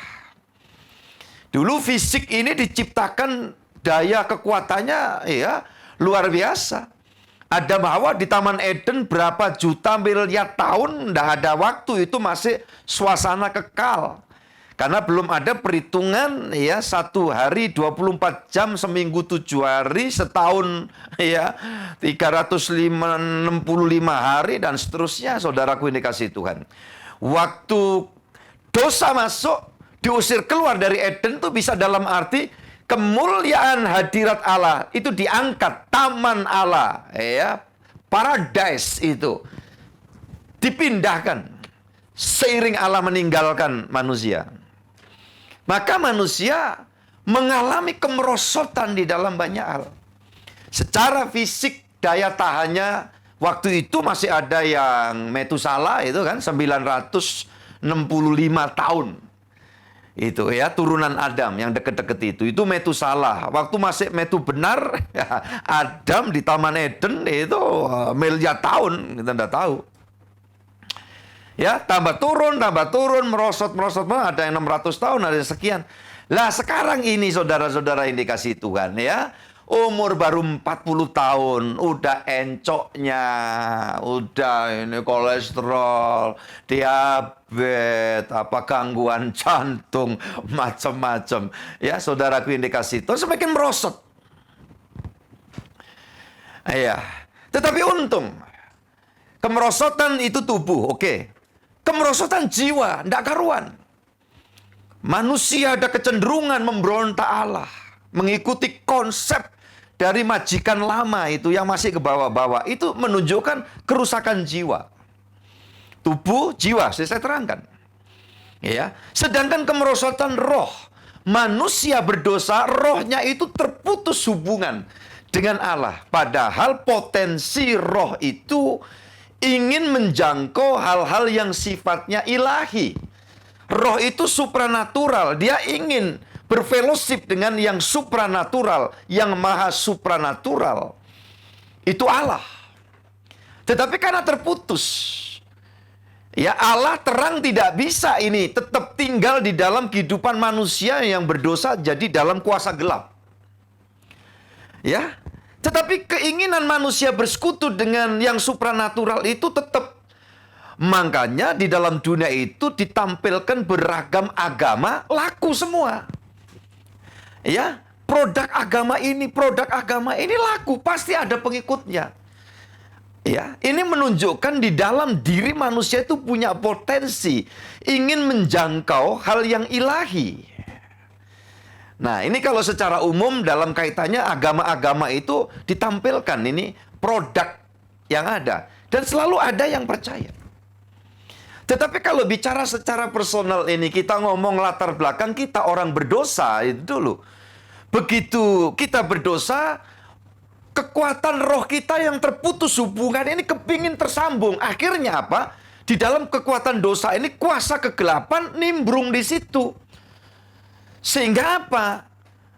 Dulu fisik ini diciptakan daya kekuatannya ya luar biasa. Adam Hawa di Taman Eden berapa juta miliar tahun tidak ada waktu, itu masih suasana kekal. Karena belum ada perhitungan ya 1 hari 24 jam, seminggu 7 hari, setahun ya 365 hari dan seterusnya, saudaraku ini kasih Tuhan. Waktu dosa masuk, diusir keluar dari Eden itu bisa dalam arti kemuliaan hadirat Allah itu diangkat, taman Allah ya, paradise itu dipindahkan seiring Allah meninggalkan manusia. Maka manusia mengalami kemerosotan di dalam banyak hal. Secara fisik daya tahannya waktu itu masih ada yang Metusala itu kan 965 tahun. Itu ya, turunan Adam yang deket-deket itu Metusala. Waktu masih Metu benar, ya, Adam di Taman Eden itu miliar tahun, kita tidak tahu. Ya, tambah turun, merosot, ada yang 600 tahun, ada yang sekian. Lah sekarang ini saudara-saudara yang dikasih Tuhan ya, umur baru 40 tahun, udah encoknya, udah ini kolesterol, diabetes, gangguan jantung, macam-macam. Ya, saudaraku yang dikasih Tuhan semakin merosot. Ya, tetapi untung kemerosotan itu tubuh, oke. Kemerosotan jiwa, tidak karuan. Manusia ada kecenderungan memberontak Allah. Mengikuti konsep dari majikan lama itu yang masih ke bawah-bawah. Itu menunjukkan kerusakan jiwa. Tubuh, jiwa, saya terangkan. Ya. Sedangkan kemerosotan roh. Manusia berdosa, rohnya itu terputus hubungan dengan Allah. Padahal potensi roh itu ingin menjangkau hal-hal yang sifatnya ilahi. Roh itu supranatural. Dia ingin berfellowship dengan yang supranatural, yang maha supranatural. Itu Allah. Tetapi karena terputus, ya Allah terang tidak bisa ini tetap tinggal di dalam kehidupan manusia yang berdosa, jadi dalam kuasa gelap. Ya. Tetapi keinginan manusia bersekutu dengan yang supranatural itu tetap. Makanya di dalam dunia itu ditampilkan beragam agama, laku semua. Ya, produk agama ini laku, pasti ada pengikutnya. Ya, ini menunjukkan di dalam diri manusia itu punya potensi ingin menjangkau hal yang ilahi. Nah, ini kalau secara umum dalam kaitannya agama-agama itu ditampilkan ini produk yang ada. Dan selalu ada yang percaya. Tetapi kalau bicara secara personal ini, kita ngomong latar belakang kita orang berdosa itu dulu. Begitu kita berdosa, kekuatan roh kita yang terputus hubungan ini kepingin tersambung. Akhirnya apa? Di dalam kekuatan dosa ini kuasa kegelapan nimbrung di situ. Sehingga apa?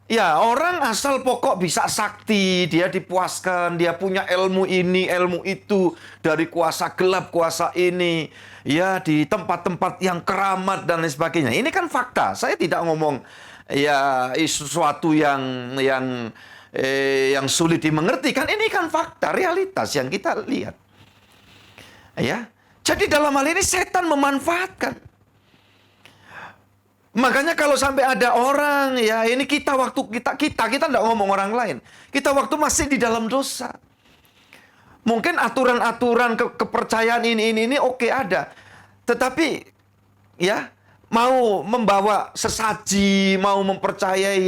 Ya, orang asal pokok bisa sakti, dia dipuaskan, dia punya ilmu ini, ilmu itu, dari kuasa gelap, kuasa ini, ya di tempat-tempat yang keramat dan lain sebagainya. Ini kan fakta. Saya tidak ngomong ya sesuatu yang sulit dimengerti kan. Ini kan fakta, realitas yang kita lihat. Ya. Jadi dalam hal ini setan memanfaatkan. Makanya kalau sampai ada orang, ya ini kita waktu kita tidak ngomong orang lain. Kita waktu masih di dalam dosa. Mungkin aturan-aturan kepercayaan ini oke ada. Tetapi ya mau membawa sesaji, mau mempercayai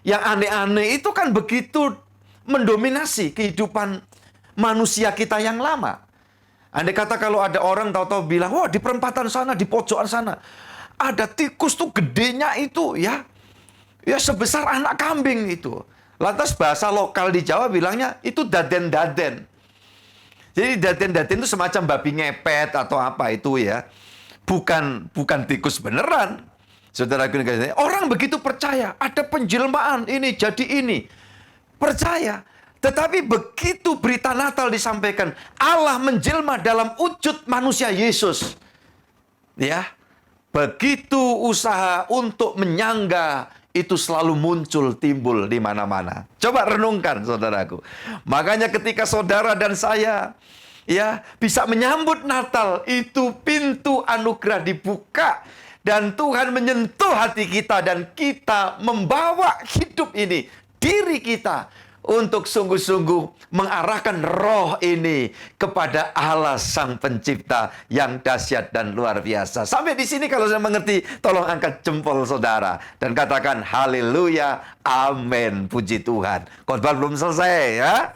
yang aneh-aneh itu kan begitu mendominasi kehidupan manusia kita yang lama. Andai kata kalau ada orang tahu-tahu bilang, wah di perempatan sana, di pojokan sana, ada tikus tuh gedenya itu ya sebesar anak kambing itu. Lantas bahasa lokal di Jawa bilangnya itu daden-daden. Jadi daden-daden itu semacam babi ngepet atau apa itu ya. Bukan tikus beneran. Saudara, orang begitu percaya ada penjelmaan ini jadi ini. Percaya. Tetapi begitu berita Natal disampaikan, Allah menjelma dalam wujud manusia Yesus. Ya. Begitu usaha untuk menyangga itu selalu muncul, timbul di mana-mana. Coba renungkan, saudaraku. Makanya ketika saudara dan saya ya bisa menyambut Natal, itu pintu anugerah dibuka dan Tuhan menyentuh hati kita dan kita membawa hidup ini, diri kita untuk sungguh-sungguh mengarahkan roh ini kepada Allah Sang Pencipta yang dahsyat dan luar biasa. Sampai di sini kalau saya mengerti, tolong angkat jempol saudara dan katakan haleluya, amin, puji Tuhan. Khotbah belum selesai ya.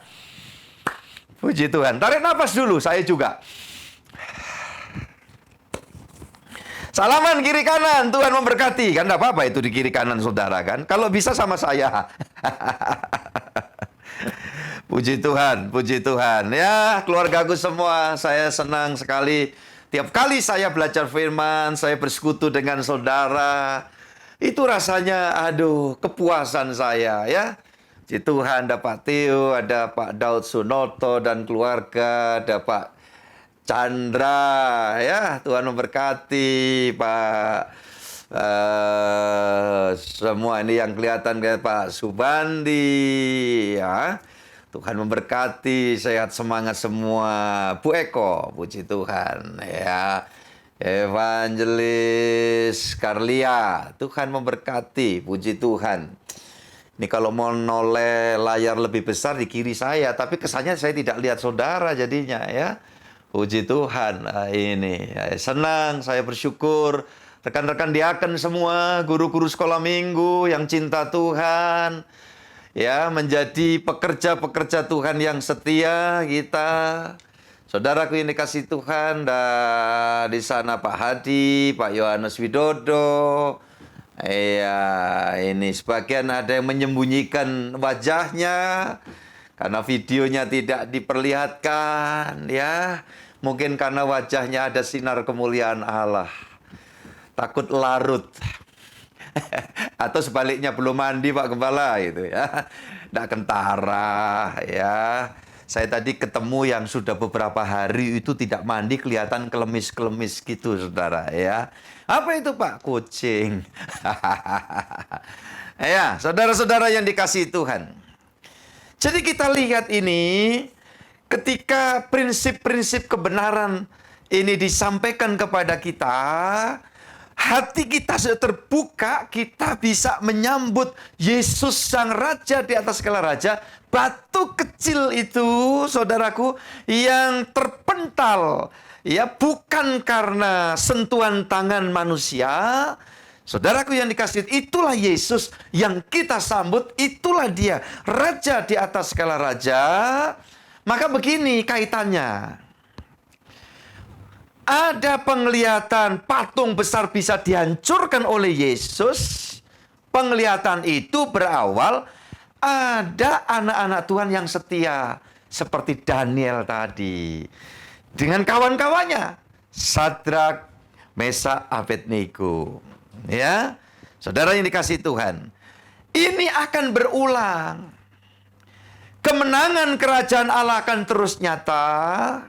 Puji Tuhan. Tarik nafas dulu, saya juga. Salaman kiri kanan, Tuhan memberkati. Kan enggak apa-apa itu di kiri kanan saudara kan. Kalau bisa sama saya. Puji Tuhan, puji Tuhan. Ya, keluargaku semua, saya senang sekali. Tiap kali saya belajar firman, saya bersekutu dengan saudara. Itu rasanya, aduh, kepuasan saya ya. Puji Tuhan, ada Pak Theo, ada Pak Daud Sunoto dan keluarga, ada Pak Chandra, ya Tuhan memberkati Pak. Semua ini yang kelihatan kayak Pak Subandi, ya Tuhan memberkati, sehat semangat semua. Bu Eko, puji Tuhan, ya Evangelis Karlia, Tuhan memberkati, puji Tuhan. Ini kalau mau noleh layar lebih besar di kiri saya, tapi kesannya saya tidak lihat saudara jadinya ya. Puji Tuhan, ini senang, saya bersyukur. Rekan-rekan diaken semua, guru-guru sekolah minggu yang cinta Tuhan, ya menjadi pekerja-pekerja Tuhan yang setia kita. Saudaraku yang dikasih Tuhan, dan di sana Pak Hadi, Pak Yohanes Widodo. Ya, ini sebagian ada yang menyembunyikan wajahnya karena videonya tidak diperlihatkan, ya. Mungkin karena wajahnya ada sinar kemuliaan Allah. Takut larut. Atau sebaliknya belum mandi Pak Gembala gitu ya. Tidak kentara ya. Saya tadi ketemu yang sudah beberapa hari itu tidak mandi, kelihatan kelemis-kelemis gitu saudara ya. Apa itu Pak? Kucing. Ya, saudara-saudara yang dikasihi Tuhan. Jadi kita lihat ini, ketika prinsip-prinsip kebenaran ini disampaikan kepada kita, hati kita sudah terbuka, kita bisa menyambut Yesus Sang Raja di atas segala raja. Batu kecil itu, saudaraku, yang terpental, ya bukan karena sentuhan tangan manusia, Saudaraku yang dikasihi, itulah Yesus yang kita sambut, itulah dia, Raja di atas segala raja. Maka begini kaitannya. Ada penglihatan patung besar bisa dihancurkan oleh Yesus. Penglihatan itu berawal ada anak-anak Tuhan yang setia. Seperti Daniel tadi. Dengan kawan-kawannya. Sadrak, Mesak, Abednego. Ya, saudara yang dikasihi Tuhan. Ini akan berulang. Kemenangan kerajaan Allah akan terus nyata.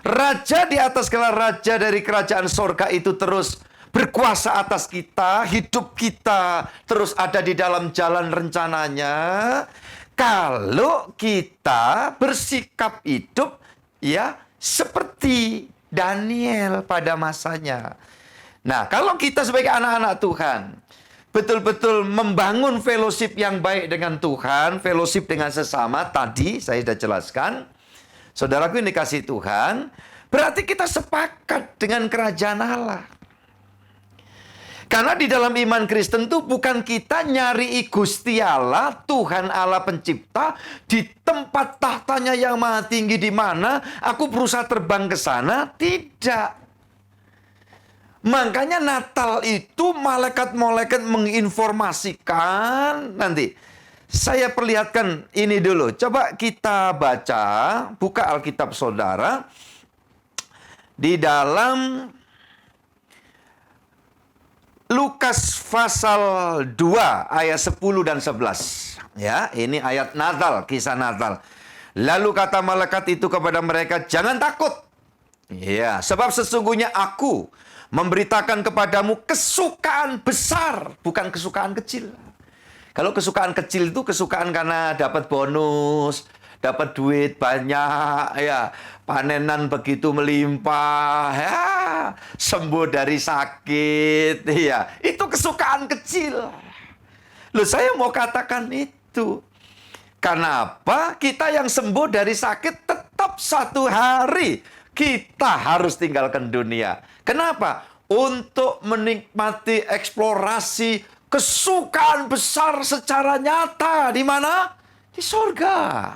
Raja di atas segala raja dari kerajaan sorga itu terus berkuasa atas kita, hidup kita terus ada di dalam jalan rencananya. Kalau kita bersikap hidup ya seperti Daniel pada masanya. Nah, kalau kita sebagai anak-anak Tuhan betul-betul membangun fellowship yang baik dengan Tuhan, fellowship dengan sesama, tadi saya sudah jelaskan. Saudaraku yang dikasihi Tuhan, berarti kita sepakat dengan kerajaan Allah. Karena di dalam iman Kristen itu bukan kita nyari Gusti Allah, Tuhan Allah pencipta, di tempat tahtanya yang maha tinggi di mana, aku berusaha terbang ke sana. Tidak. Makanya Natal itu malaikat-malaikat menginformasikan nanti. Saya perlihatkan ini dulu. Coba kita baca, buka Alkitab saudara. Di dalam Lukas pasal 2 ayat 10 dan 11. Ya, ini ayat Natal, kisah Natal. Lalu kata malaikat itu kepada mereka, jangan takut. Ya, sebab sesungguhnya aku memberitakan kepadamu kesukaan besar, bukan kesukaan kecil. Kalau kesukaan kecil itu kesukaan karena dapat bonus, dapat duit banyak, ya, panenan begitu melimpah, ya, sembuh dari sakit, ya, itu kesukaan kecil. Loh, saya mau katakan itu. Karena apa? Kita yang sembuh dari sakit tetap satu hari kita harus tinggalkan dunia. Kenapa? Untuk menikmati eksplorasi kesukaan besar secara nyata. Di mana? Di sorga.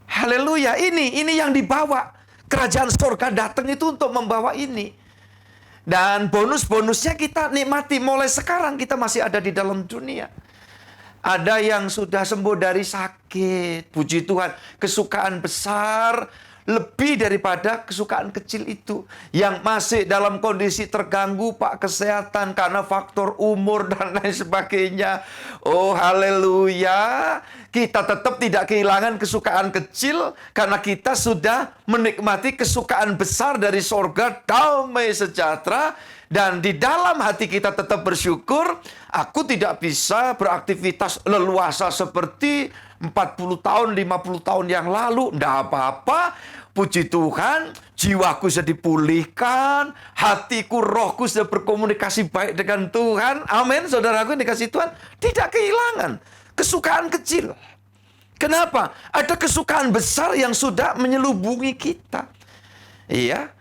Haleluya. Ini yang dibawa. Kerajaan sorga datang itu untuk membawa ini. Dan bonus-bonusnya kita nikmati. Mulai sekarang kita masih ada di dalam dunia. Ada yang sudah sembuh dari sakit. Puji Tuhan. Kesukaan besar lebih daripada kesukaan kecil itu. Yang masih dalam kondisi terganggu, Pak, kesehatan karena faktor umur dan lain sebagainya. Oh, haleluya. Kita tetap tidak kehilangan kesukaan kecil karena kita sudah menikmati kesukaan besar dari sorga, damai sejahtera. Dan di dalam hati kita tetap bersyukur. Aku tidak bisa beraktivitas leluasa seperti 40 tahun, 50 tahun yang lalu. Tidak apa-apa. Puji Tuhan, jiwaku sudah dipulihkan, hatiku, rohku sudah berkomunikasi baik dengan Tuhan. Amin, saudaraku yang dikasihi Tuhan. Tidak kehilangan kesukaan kecil. Kenapa? Ada kesukaan besar yang sudah menyelubungi kita. Iya.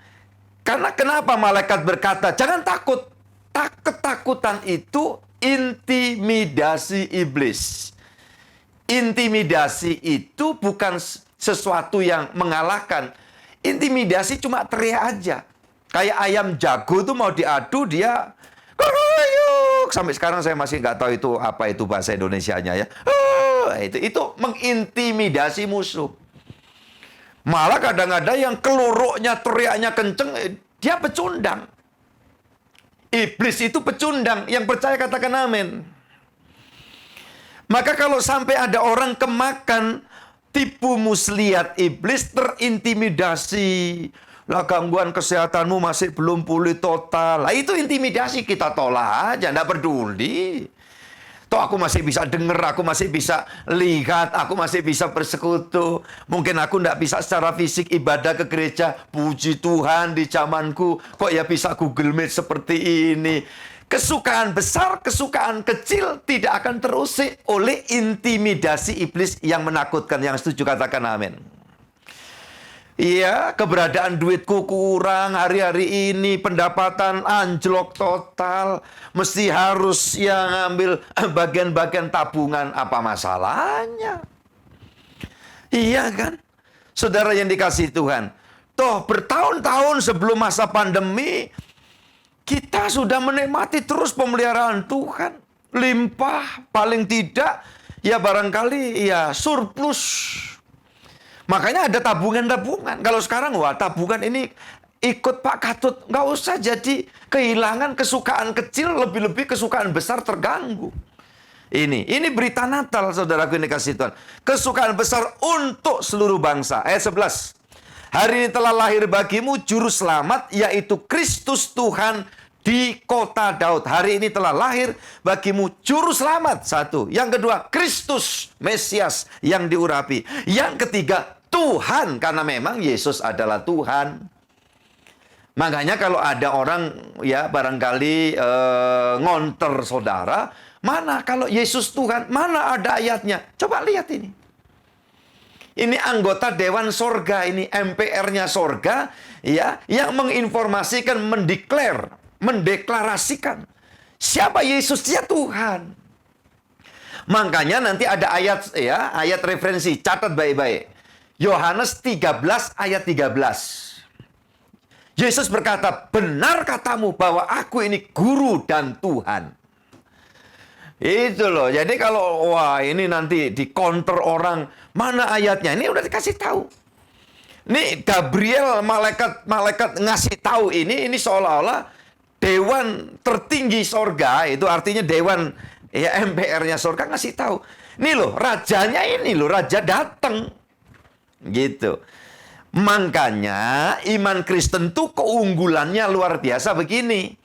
Karena kenapa malaikat berkata, jangan takut. Ketakutan itu intimidasi iblis. Intimidasi itu bukan sesuatu yang mengalahkan. Intimidasi cuma teriak aja. Kayak ayam jago tuh mau diadu, dia kuyuk. Sampai sekarang saya masih nggak tahu itu apa itu bahasa Indonesianya ya. Itu mengintimidasi musuh. Malah kadang-kadang yang keluruknya teriaknya kenceng, dia pecundang. Iblis itu pecundang. Yang percaya katakan amin. Maka kalau sampai ada orang kemakan tipu muslihat iblis, terintimidasi. Lah, gangguan kesehatanmu masih belum pulih total. Lah, itu intimidasi, kita tolak aja, enggak peduli. Toh aku masih bisa dengar, aku masih bisa lihat, aku masih bisa bersekutu. Mungkin aku enggak bisa secara fisik ibadah ke gereja. Puji Tuhan di zamanku kok ya bisa Google Meet seperti ini. Kesukaan besar, kesukaan kecil tidak akan terusik oleh intimidasi iblis yang menakutkan. Yang setuju katakan amin. Iya, keberadaan duitku kurang hari-hari ini, pendapatan anjlok total, mesti harus yang ngambil bagian-bagian tabungan, apa masalahnya? Iya kan? Saudara yang dikasihi Tuhan, toh bertahun-tahun sebelum masa pandemi, kita sudah menikmati terus pemeliharaan Tuhan. Limpah, paling tidak, ya barangkali ya surplus. Makanya ada tabungan-tabungan. Kalau sekarang, wah tabungan ini ikut Pak Katut. Nggak usah jadi kehilangan kesukaan kecil, lebih-lebih kesukaan besar terganggu. Ini berita Natal, saudaraku yang dikasihi Tuhan. Kesukaan besar untuk seluruh bangsa. Ayat 11. Hari ini telah lahir bagimu juru selamat, yaitu Kristus Tuhan di kota Daud. Hari ini telah lahir bagimu juru selamat. Satu. Yang kedua, Kristus, Mesias yang diurapi. Yang ketiga, Tuhan, karena memang Yesus adalah Tuhan. Makanya kalau ada orang ya barangkali ngonter saudara, mana kalau Yesus Tuhan, mana ada ayatnya? Coba lihat ini. Ini anggota Dewan Sorga, ini MPR-nya Sorga, ya, yang menginformasikan, mendeklarasikan siapa Yesus, dia Tuhan. Makanya nanti ada ayat ya, ayat referensi, catat baik-baik. Yohanes 13 ayat 13. Yesus berkata, benar katamu bahwa aku ini guru dan Tuhan. Itu loh. Jadi kalau wah ini nanti di counter orang, mana ayatnya? Ini udah dikasih tahu. Ini Gabriel, malaikat ngasih tahu ini seolah-olah dewan tertinggi sorga, itu artinya dewan ya MPR-nya sorga ngasih tahu. Ini loh, rajanya ini loh, raja datang. Gitu. Makanya iman Kristen tuh keunggulannya luar biasa begini.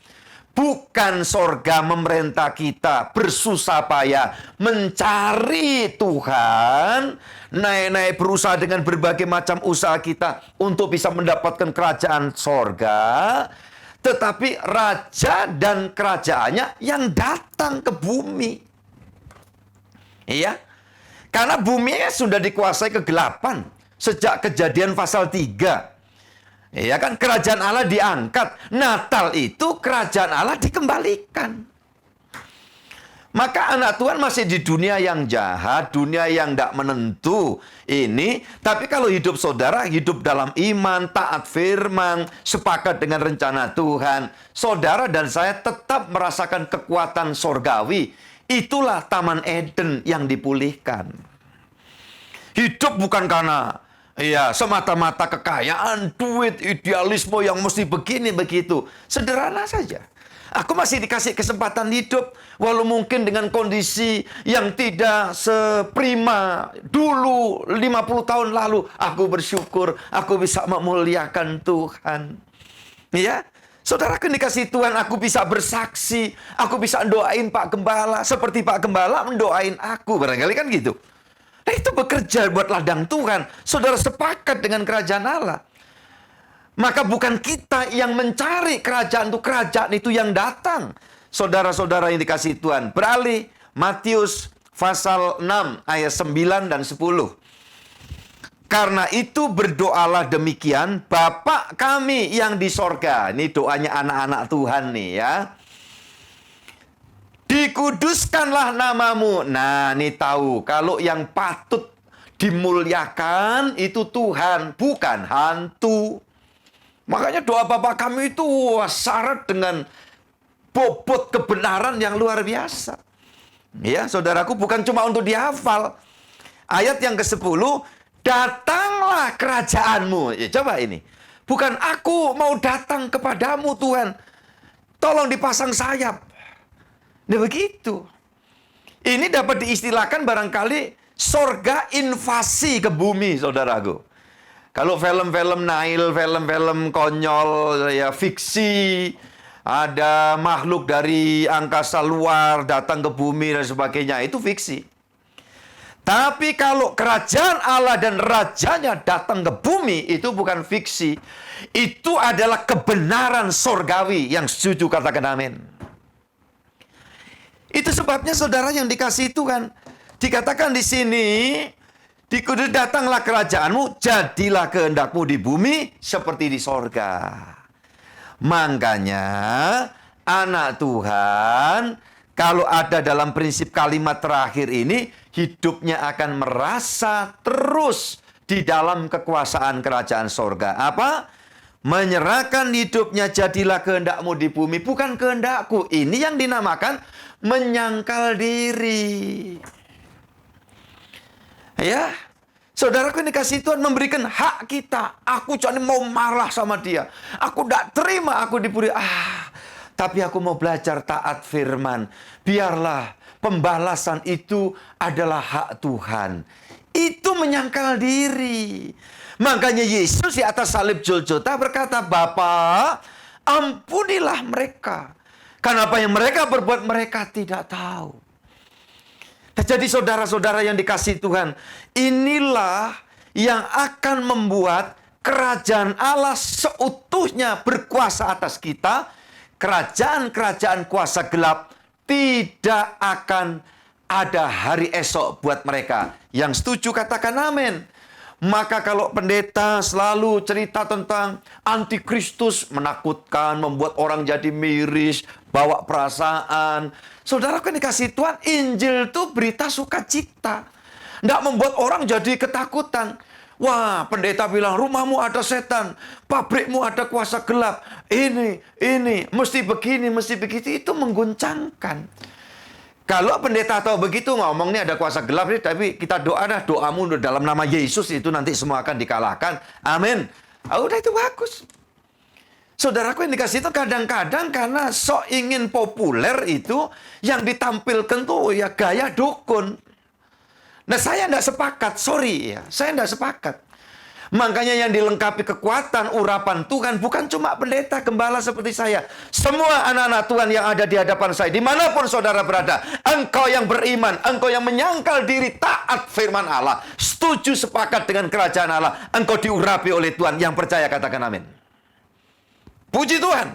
Bukan sorga memerintah kita bersusah payah mencari Tuhan, naik-naik berusaha dengan berbagai macam usaha kita untuk bisa mendapatkan kerajaan sorga, tetapi raja dan kerajaannya yang datang ke bumi. Iya, karena buminya sudah dikuasai kegelapan sejak Kejadian pasal 3. Ya kan, kerajaan Allah diangkat. Natal itu kerajaan Allah dikembalikan. Maka anak Tuhan masih di dunia yang jahat, dunia yang tidak menentu ini. Tapi kalau hidup saudara, hidup dalam iman, taat firman, sepakat dengan rencana Tuhan, saudara dan saya tetap merasakan kekuatan sorgawi. Itulah Taman Eden yang dipulihkan. Hidup bukan karena ya semata-mata kekayaan, duit, idealisme yang mesti begini begitu. Sederhana saja. Aku masih dikasih kesempatan hidup, walau mungkin dengan kondisi yang tidak seprima dulu 50 tahun lalu. Aku bersyukur, aku bisa memuliakan Tuhan. Ya, saudara kan dikasih Tuhan, aku bisa bersaksi, aku bisa doain Pak Gembala seperti Pak Gembala mendoain aku, barangkali kan gitu. Nah, itu bekerja buat ladang Tuhan. Saudara sepakat dengan kerajaan Allah. Maka bukan kita yang mencari kerajaan itu yang datang. Saudara-saudara yang dikasihi Tuhan. Beralih Matius pasal 6 ayat 9 dan 10. Karena itu berdoalah demikian, Bapa kami yang di sorga. Ini doanya anak-anak Tuhan nih ya. Dikuduskanlah namamu. Nah, ini tahu. Kalau yang patut dimuliakan itu Tuhan, bukan hantu. Makanya doa Bapa kami itu syarat dengan bobot kebenaran yang luar biasa. Ya, saudaraku, bukan cuma untuk dihafal. Ayat yang ke-10, datanglah kerajaanmu. Ya, coba ini. Bukan aku mau datang kepadamu Tuhan. Tolong dipasang sayap. Nah begitu. Ini dapat diistilahkan barangkali sorga invasi ke bumi, saudaraku. Kalau film-film Nail, film-film konyol, ya fiksi, ada makhluk dari angkasa luar datang ke bumi dan sebagainya, itu fiksi. Tapi kalau kerajaan Allah dan rajanya datang ke bumi, itu bukan fiksi. Itu adalah kebenaran sorgawi. Yang setuju katakan amin. Itu sebabnya saudara yang dikasihi Tuhan, dikatakan di sini, Di kudus datanglah kerajaanmu, jadilah kehendakmu di bumi seperti di sorga. Makanya anak Tuhan, kalau ada dalam prinsip kalimat terakhir ini, hidupnya akan merasa terus di dalam kekuasaan kerajaan sorga. Apa? Menyerahkan hidupnya, jadilah kehendakmu di bumi, bukan kehendakku. Ini yang dinamakan menyangkal diri. Ya, saudaraku yang dikasihi Tuhan, memberikan hak kita. Aku cuma mau marah sama dia. Aku tidak terima aku diberi. Tapi aku mau belajar taat firman. Biarlah pembalasan itu adalah hak Tuhan. Itu menyangkal diri. Makanya Yesus di atas salib Golgota berkata, Bapa, ampunilah mereka. Karena apa yang mereka berbuat, mereka tidak tahu. Jadi saudara-saudara yang dikasihi Tuhan, inilah yang akan membuat kerajaan Allah seutuhnya berkuasa atas kita. Kerajaan-kerajaan kuasa gelap tidak akan ada hari esok buat mereka. Yang setuju katakan amin. Maka kalau pendeta selalu cerita tentang antikristus, menakutkan, membuat orang jadi miris, bawa perasaan. Saudara kan dikasih Tuhan, Injil itu berita sukacita. Tidak membuat orang jadi ketakutan. Wah, pendeta bilang rumahmu ada setan, pabrikmu ada kuasa gelap. Ini, mesti begini, mesti begitu. Itu mengguncangkan. Kalau pendeta tahu begitu, ngomongnya ada kuasa gelap, tapi kita doamu dalam nama Yesus, itu nanti semua akan dikalahkan. Amin. Udah itu bagus. Saudaraku yang dikasih itu kadang-kadang karena sok ingin populer itu, yang ditampilkan tuh ya gaya dukun. Nah, saya tidak sepakat, sorry ya, saya tidak sepakat. Makanya yang dilengkapi kekuatan, urapan Tuhan, bukan cuma pendeta, gembala seperti saya. Semua anak-anak Tuhan yang ada di hadapan saya, dimanapun saudara berada, engkau yang beriman, engkau yang menyangkal diri, taat firman Allah, setuju sepakat dengan kerajaan Allah, engkau diurapi oleh Tuhan. Yang percaya katakan amin. Puji Tuhan.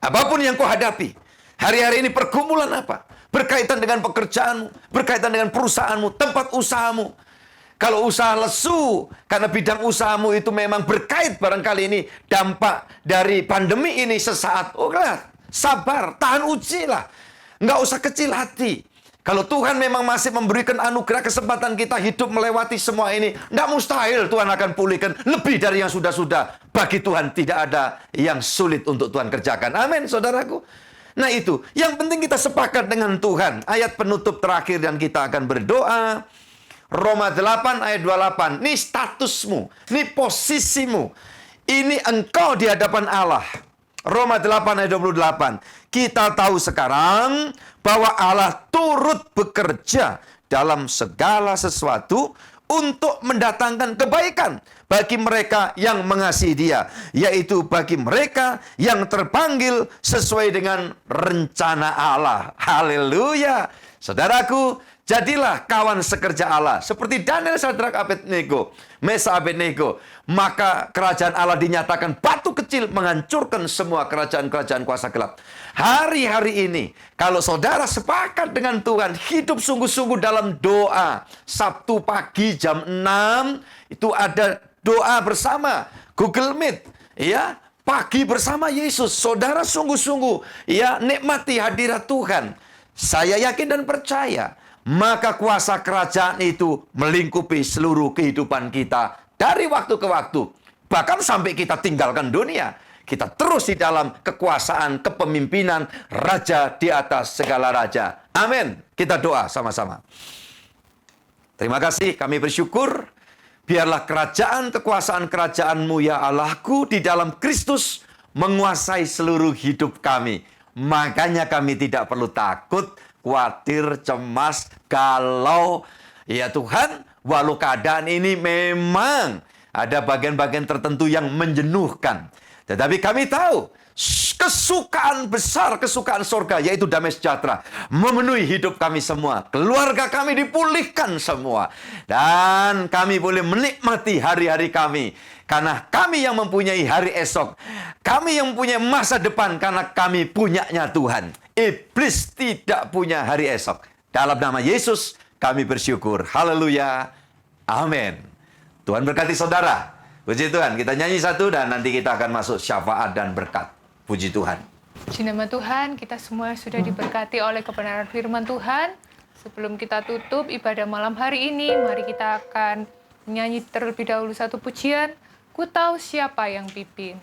Apapun yang kau hadapi, hari-hari ini pergumulan apa? Berkaitan dengan pekerjaanmu, berkaitan dengan perusahaanmu, tempat usahamu. Kalau usaha lesu, karena bidang usahamu itu memang berkait barangkali ini dampak dari pandemi ini sesaat. Sabar, tahan uji lah. Nggak usah kecil hati. Kalau Tuhan memang masih memberikan anugerah kesempatan kita hidup melewati semua ini, nggak mustahil Tuhan akan pulihkan lebih dari yang sudah-sudah. Bagi Tuhan tidak ada yang sulit untuk Tuhan kerjakan. Amin, saudaraku. Nah itu, yang penting kita sepakat dengan Tuhan. Ayat penutup terakhir dan kita akan berdoa. Roma 8 ayat 28. Ini statusmu, ini posisimu. Ini engkau di hadapan Allah. Roma 8 ayat 28. Kita tahu sekarang bahwa Allah turut bekerja dalam segala sesuatu untuk mendatangkan kebaikan bagi mereka yang mengasihi Dia, yaitu bagi mereka yang terpanggil sesuai dengan rencana Allah. Haleluya. Saudaraku, jadilah kawan sekerja Allah. Seperti Daniel, Sadrak, Abednego, Mesa, Abednego. Maka kerajaan Allah dinyatakan batu kecil menghancurkan semua kerajaan-kerajaan kuasa gelap. Hari-hari ini, kalau saudara sepakat dengan Tuhan, hidup sungguh-sungguh dalam doa. Sabtu pagi jam 6, itu ada doa bersama. Google Meet, ya, pagi bersama Yesus. Saudara sungguh-sungguh, ya, nikmati hadirat Tuhan. Saya yakin dan percaya, maka kuasa kerajaan itu melingkupi seluruh kehidupan kita dari waktu ke waktu. Bahkan sampai kita tinggalkan dunia, kita terus di dalam kekuasaan, kepemimpinan Raja di atas segala raja. Amin. Kita doa sama-sama. Terima kasih, kami bersyukur. Biarlah kerajaan, kekuasaan kerajaan-Mu ya Allahku di dalam Kristus menguasai seluruh hidup kami. Makanya kami tidak perlu takut, khawatir, cemas, galau. Ya Tuhan, walau keadaan ini memang ada bagian-bagian tertentu yang menjenuhkan. Tetapi kami tahu, kesukaan besar, kesukaan surga, yaitu damai sejahtera, memenuhi hidup kami semua. Keluarga kami dipulihkan semua. Dan kami boleh menikmati hari-hari kami. Karena kami yang mempunyai hari esok. Kami yang mempunyai masa depan karena kami punyanya Tuhan. Iblis tidak punya hari esok. Dalam nama Yesus kami bersyukur. Haleluya. Amin. Tuhan berkati saudara. Puji Tuhan. Kita nyanyi satu dan nanti kita akan masuk syafaat dan berkat. Puji Tuhan. Puji nama Tuhan, kita semua sudah diberkati oleh kebenaran firman Tuhan. Sebelum kita tutup ibadah malam hari ini, mari kita akan menyanyi terlebih dahulu satu pujian. Ku tahu siapa yang pimpin.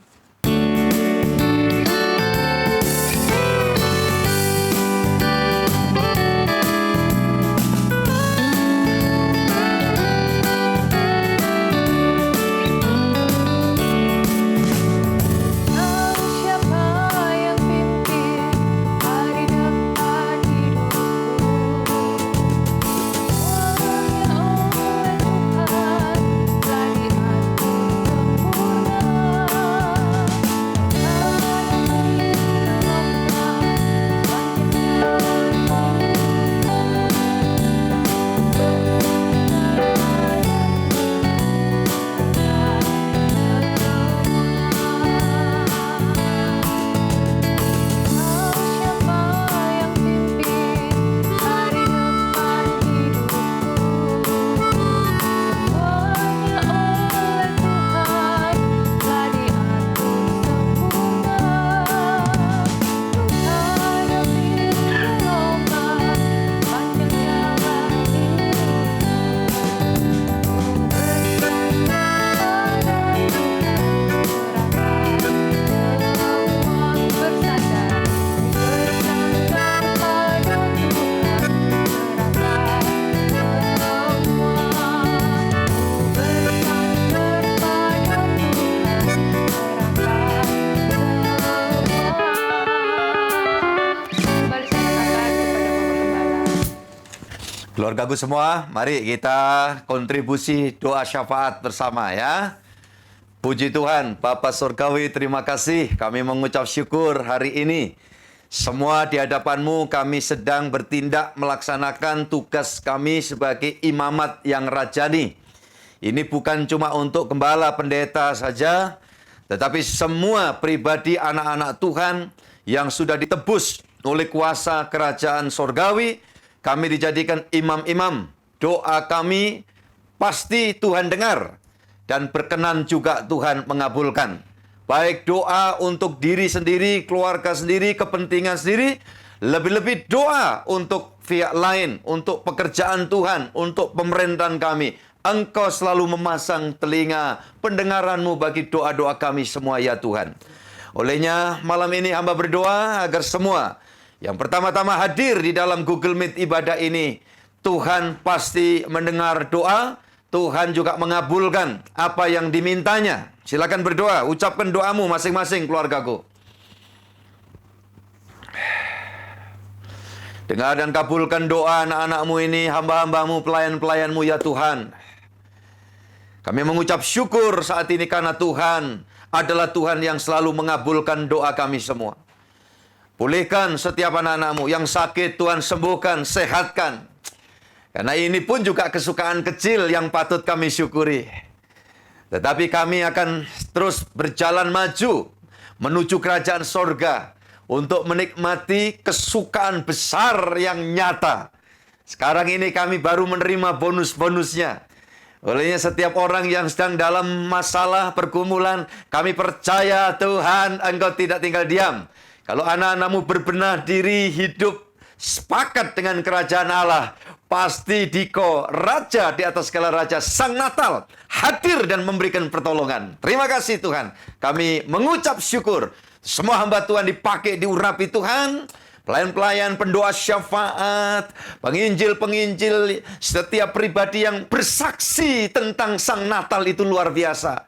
Keluargaku semua, mari kita kontribusi doa syafaat bersama ya. Puji Tuhan, Bapa Surgawi, terima kasih. Kami mengucap syukur hari ini. Semua di hadapan-Mu kami sedang bertindak melaksanakan tugas kami sebagai imamat yang rajani. Ini bukan cuma untuk gembala pendeta saja, tetapi semua pribadi anak-anak Tuhan yang sudah ditebus oleh kuasa kerajaan surgawi. Kami dijadikan imam-imam. Doa kami pasti Tuhan dengar. Dan berkenan juga Tuhan mengabulkan. Baik doa untuk diri sendiri, keluarga sendiri, kepentingan sendiri. Lebih-lebih doa untuk pihak lain, untuk pekerjaan Tuhan, untuk pemerintahan kami. Engkau selalu memasang telinga pendengaran-Mu bagi doa-doa kami semua ya Tuhan. Olehnya malam ini hamba berdoa agar semua yang pertama-tama hadir di dalam Google Meet ibadah ini, Tuhan pasti mendengar doa, Tuhan juga mengabulkan apa yang dimintanya. Silakan berdoa, ucapkan doamu masing-masing keluargaku. Dengar dan kabulkan doa anak-anak-Mu ini, hamba-hamba-Mu, pelayan-pelayan-Mu ya Tuhan. Kami mengucap syukur saat ini karena Tuhan adalah Tuhan yang selalu mengabulkan doa kami semua. Pulihkan setiap anak-anak-Mu yang sakit, Tuhan sembuhkan, sehatkan. Karena ini pun juga kesukaan kecil yang patut kami syukuri. Tetapi kami akan terus berjalan maju menuju kerajaan sorga untuk menikmati kesukaan besar yang nyata. Sekarang ini kami baru menerima bonus-bonusnya. Olehnya setiap orang yang sedang dalam masalah pergumulan, kami percaya Tuhan Engkau tidak tinggal diam. Kalau anak-anak-Mu berbenah diri hidup sepakat dengan kerajaan Allah, pasti Diko, Raja di atas segala raja, Sang Natal, hadir dan memberikan pertolongan. Terima kasih Tuhan. Kami mengucap syukur. Semua hamba Tuhan dipakai, diurapi Tuhan. Pelayan-pelayan, pendoa syafaat, penginjil-penginjil, setiap pribadi yang bersaksi tentang Sang Natal itu luar biasa.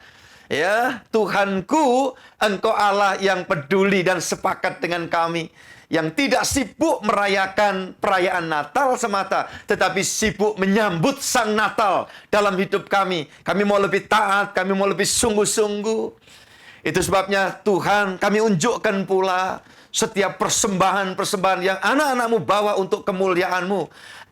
Ya, Tuhanku, Engkau Allah yang peduli dan sepakat dengan kami. Yang tidak sibuk merayakan perayaan Natal semata, tetapi sibuk menyambut Sang Natal dalam hidup kami. Kami mau lebih taat, kami mau lebih sungguh-sungguh. Itu sebabnya Tuhan, kami unjukkan pula setiap persembahan-persembahan yang anak-anak-Mu bawa untuk kemuliaan-Mu.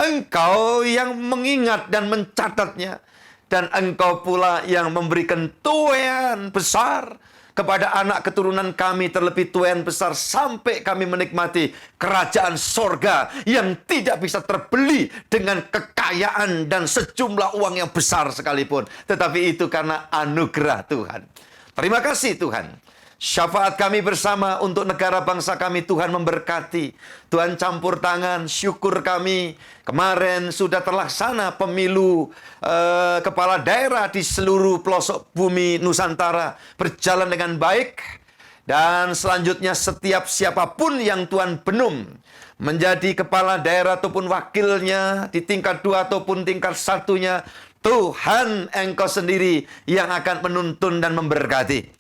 Engkau yang mengingat dan mencatatnya. Dan Engkau pula yang memberikan tuaian besar kepada anak keturunan kami, terlebih Tuhan besar, sampai kami menikmati kerajaan sorga yang tidak bisa terbeli dengan kekayaan dan sejumlah uang yang besar sekalipun. Tetapi itu karena anugerah Tuhan. Terima kasih Tuhan. Syafaat kami bersama untuk negara bangsa kami, Tuhan memberkati. Tuhan campur tangan, syukur kami. Kemarin sudah terlaksana pemilu kepala daerah di seluruh pelosok bumi Nusantara. Berjalan dengan baik. Dan selanjutnya setiap siapapun yang Tuhan benum menjadi kepala daerah ataupun wakilnya di tingkat 2 ataupun tingkat 1-nya, Tuhan Engkau sendiri yang akan menuntun dan memberkati.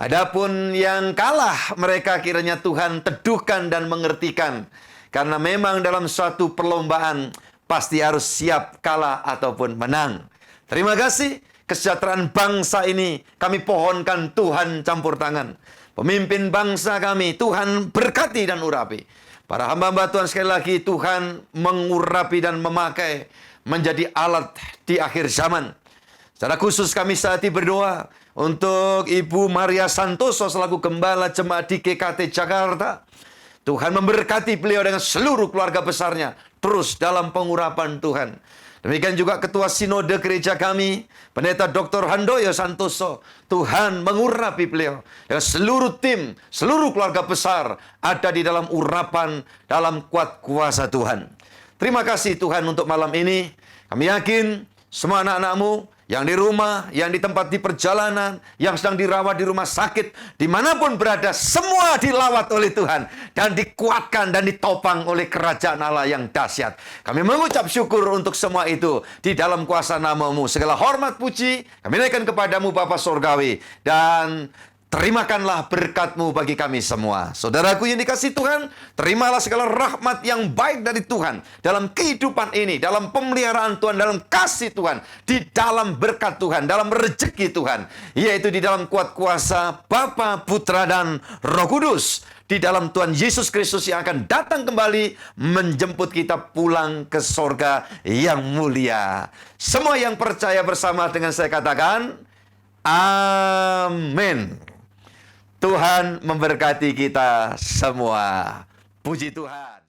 Adapun yang kalah, mereka kiranya Tuhan teduhkan dan mengertikan. Karena memang dalam suatu perlombaan pasti harus siap kalah ataupun menang. Terima kasih, kesejahteraan bangsa ini kami pohonkan Tuhan campur tangan. Pemimpin bangsa kami Tuhan berkati dan urapi. Para hamba-hamba Tuhan sekali lagi Tuhan mengurapi dan memakai menjadi alat di akhir zaman. Secara khusus kami saat ini berdoa untuk Ibu Maria Santoso selaku Gembala Jemaat di GKT Jakarta. Tuhan memberkati beliau dengan seluruh keluarga besarnya terus dalam pengurapan Tuhan. Demikian juga Ketua Sinode Gereja kami, Pendeta Dr. Handoyo Santoso. Tuhan mengurapi beliau dengan seluruh tim, seluruh keluarga besar ada di dalam urapan, dalam kuat kuasa Tuhan. Terima kasih Tuhan untuk malam ini. Kami yakin semua anak-anak-Mu yang di rumah, yang di tempat di perjalanan, yang sedang dirawat di rumah sakit, dimanapun berada, semua dilawat oleh Tuhan. Dan dikuatkan dan ditopang oleh kerajaan Allah yang dahsyat. Kami mengucap syukur untuk semua itu. Di dalam kuasa nama-Mu, segala hormat puji, kami naikkan kepadamu Bapa Surgawi. Dan terimakanlah berkat-Mu bagi kami semua. Saudaraku yang dikasihi Tuhan, terimalah segala rahmat yang baik dari Tuhan dalam kehidupan ini, dalam pemeliharaan Tuhan, dalam kasih Tuhan, di dalam berkat Tuhan, dalam rezeki Tuhan, yaitu di dalam kuat kuasa Bapa, Putra, dan Roh Kudus, di dalam Tuhan Yesus Kristus yang akan datang kembali menjemput kita pulang ke sorga yang mulia. Semua yang percaya bersama dengan saya katakan, amin. Tuhan memberkati kita semua. Puji Tuhan.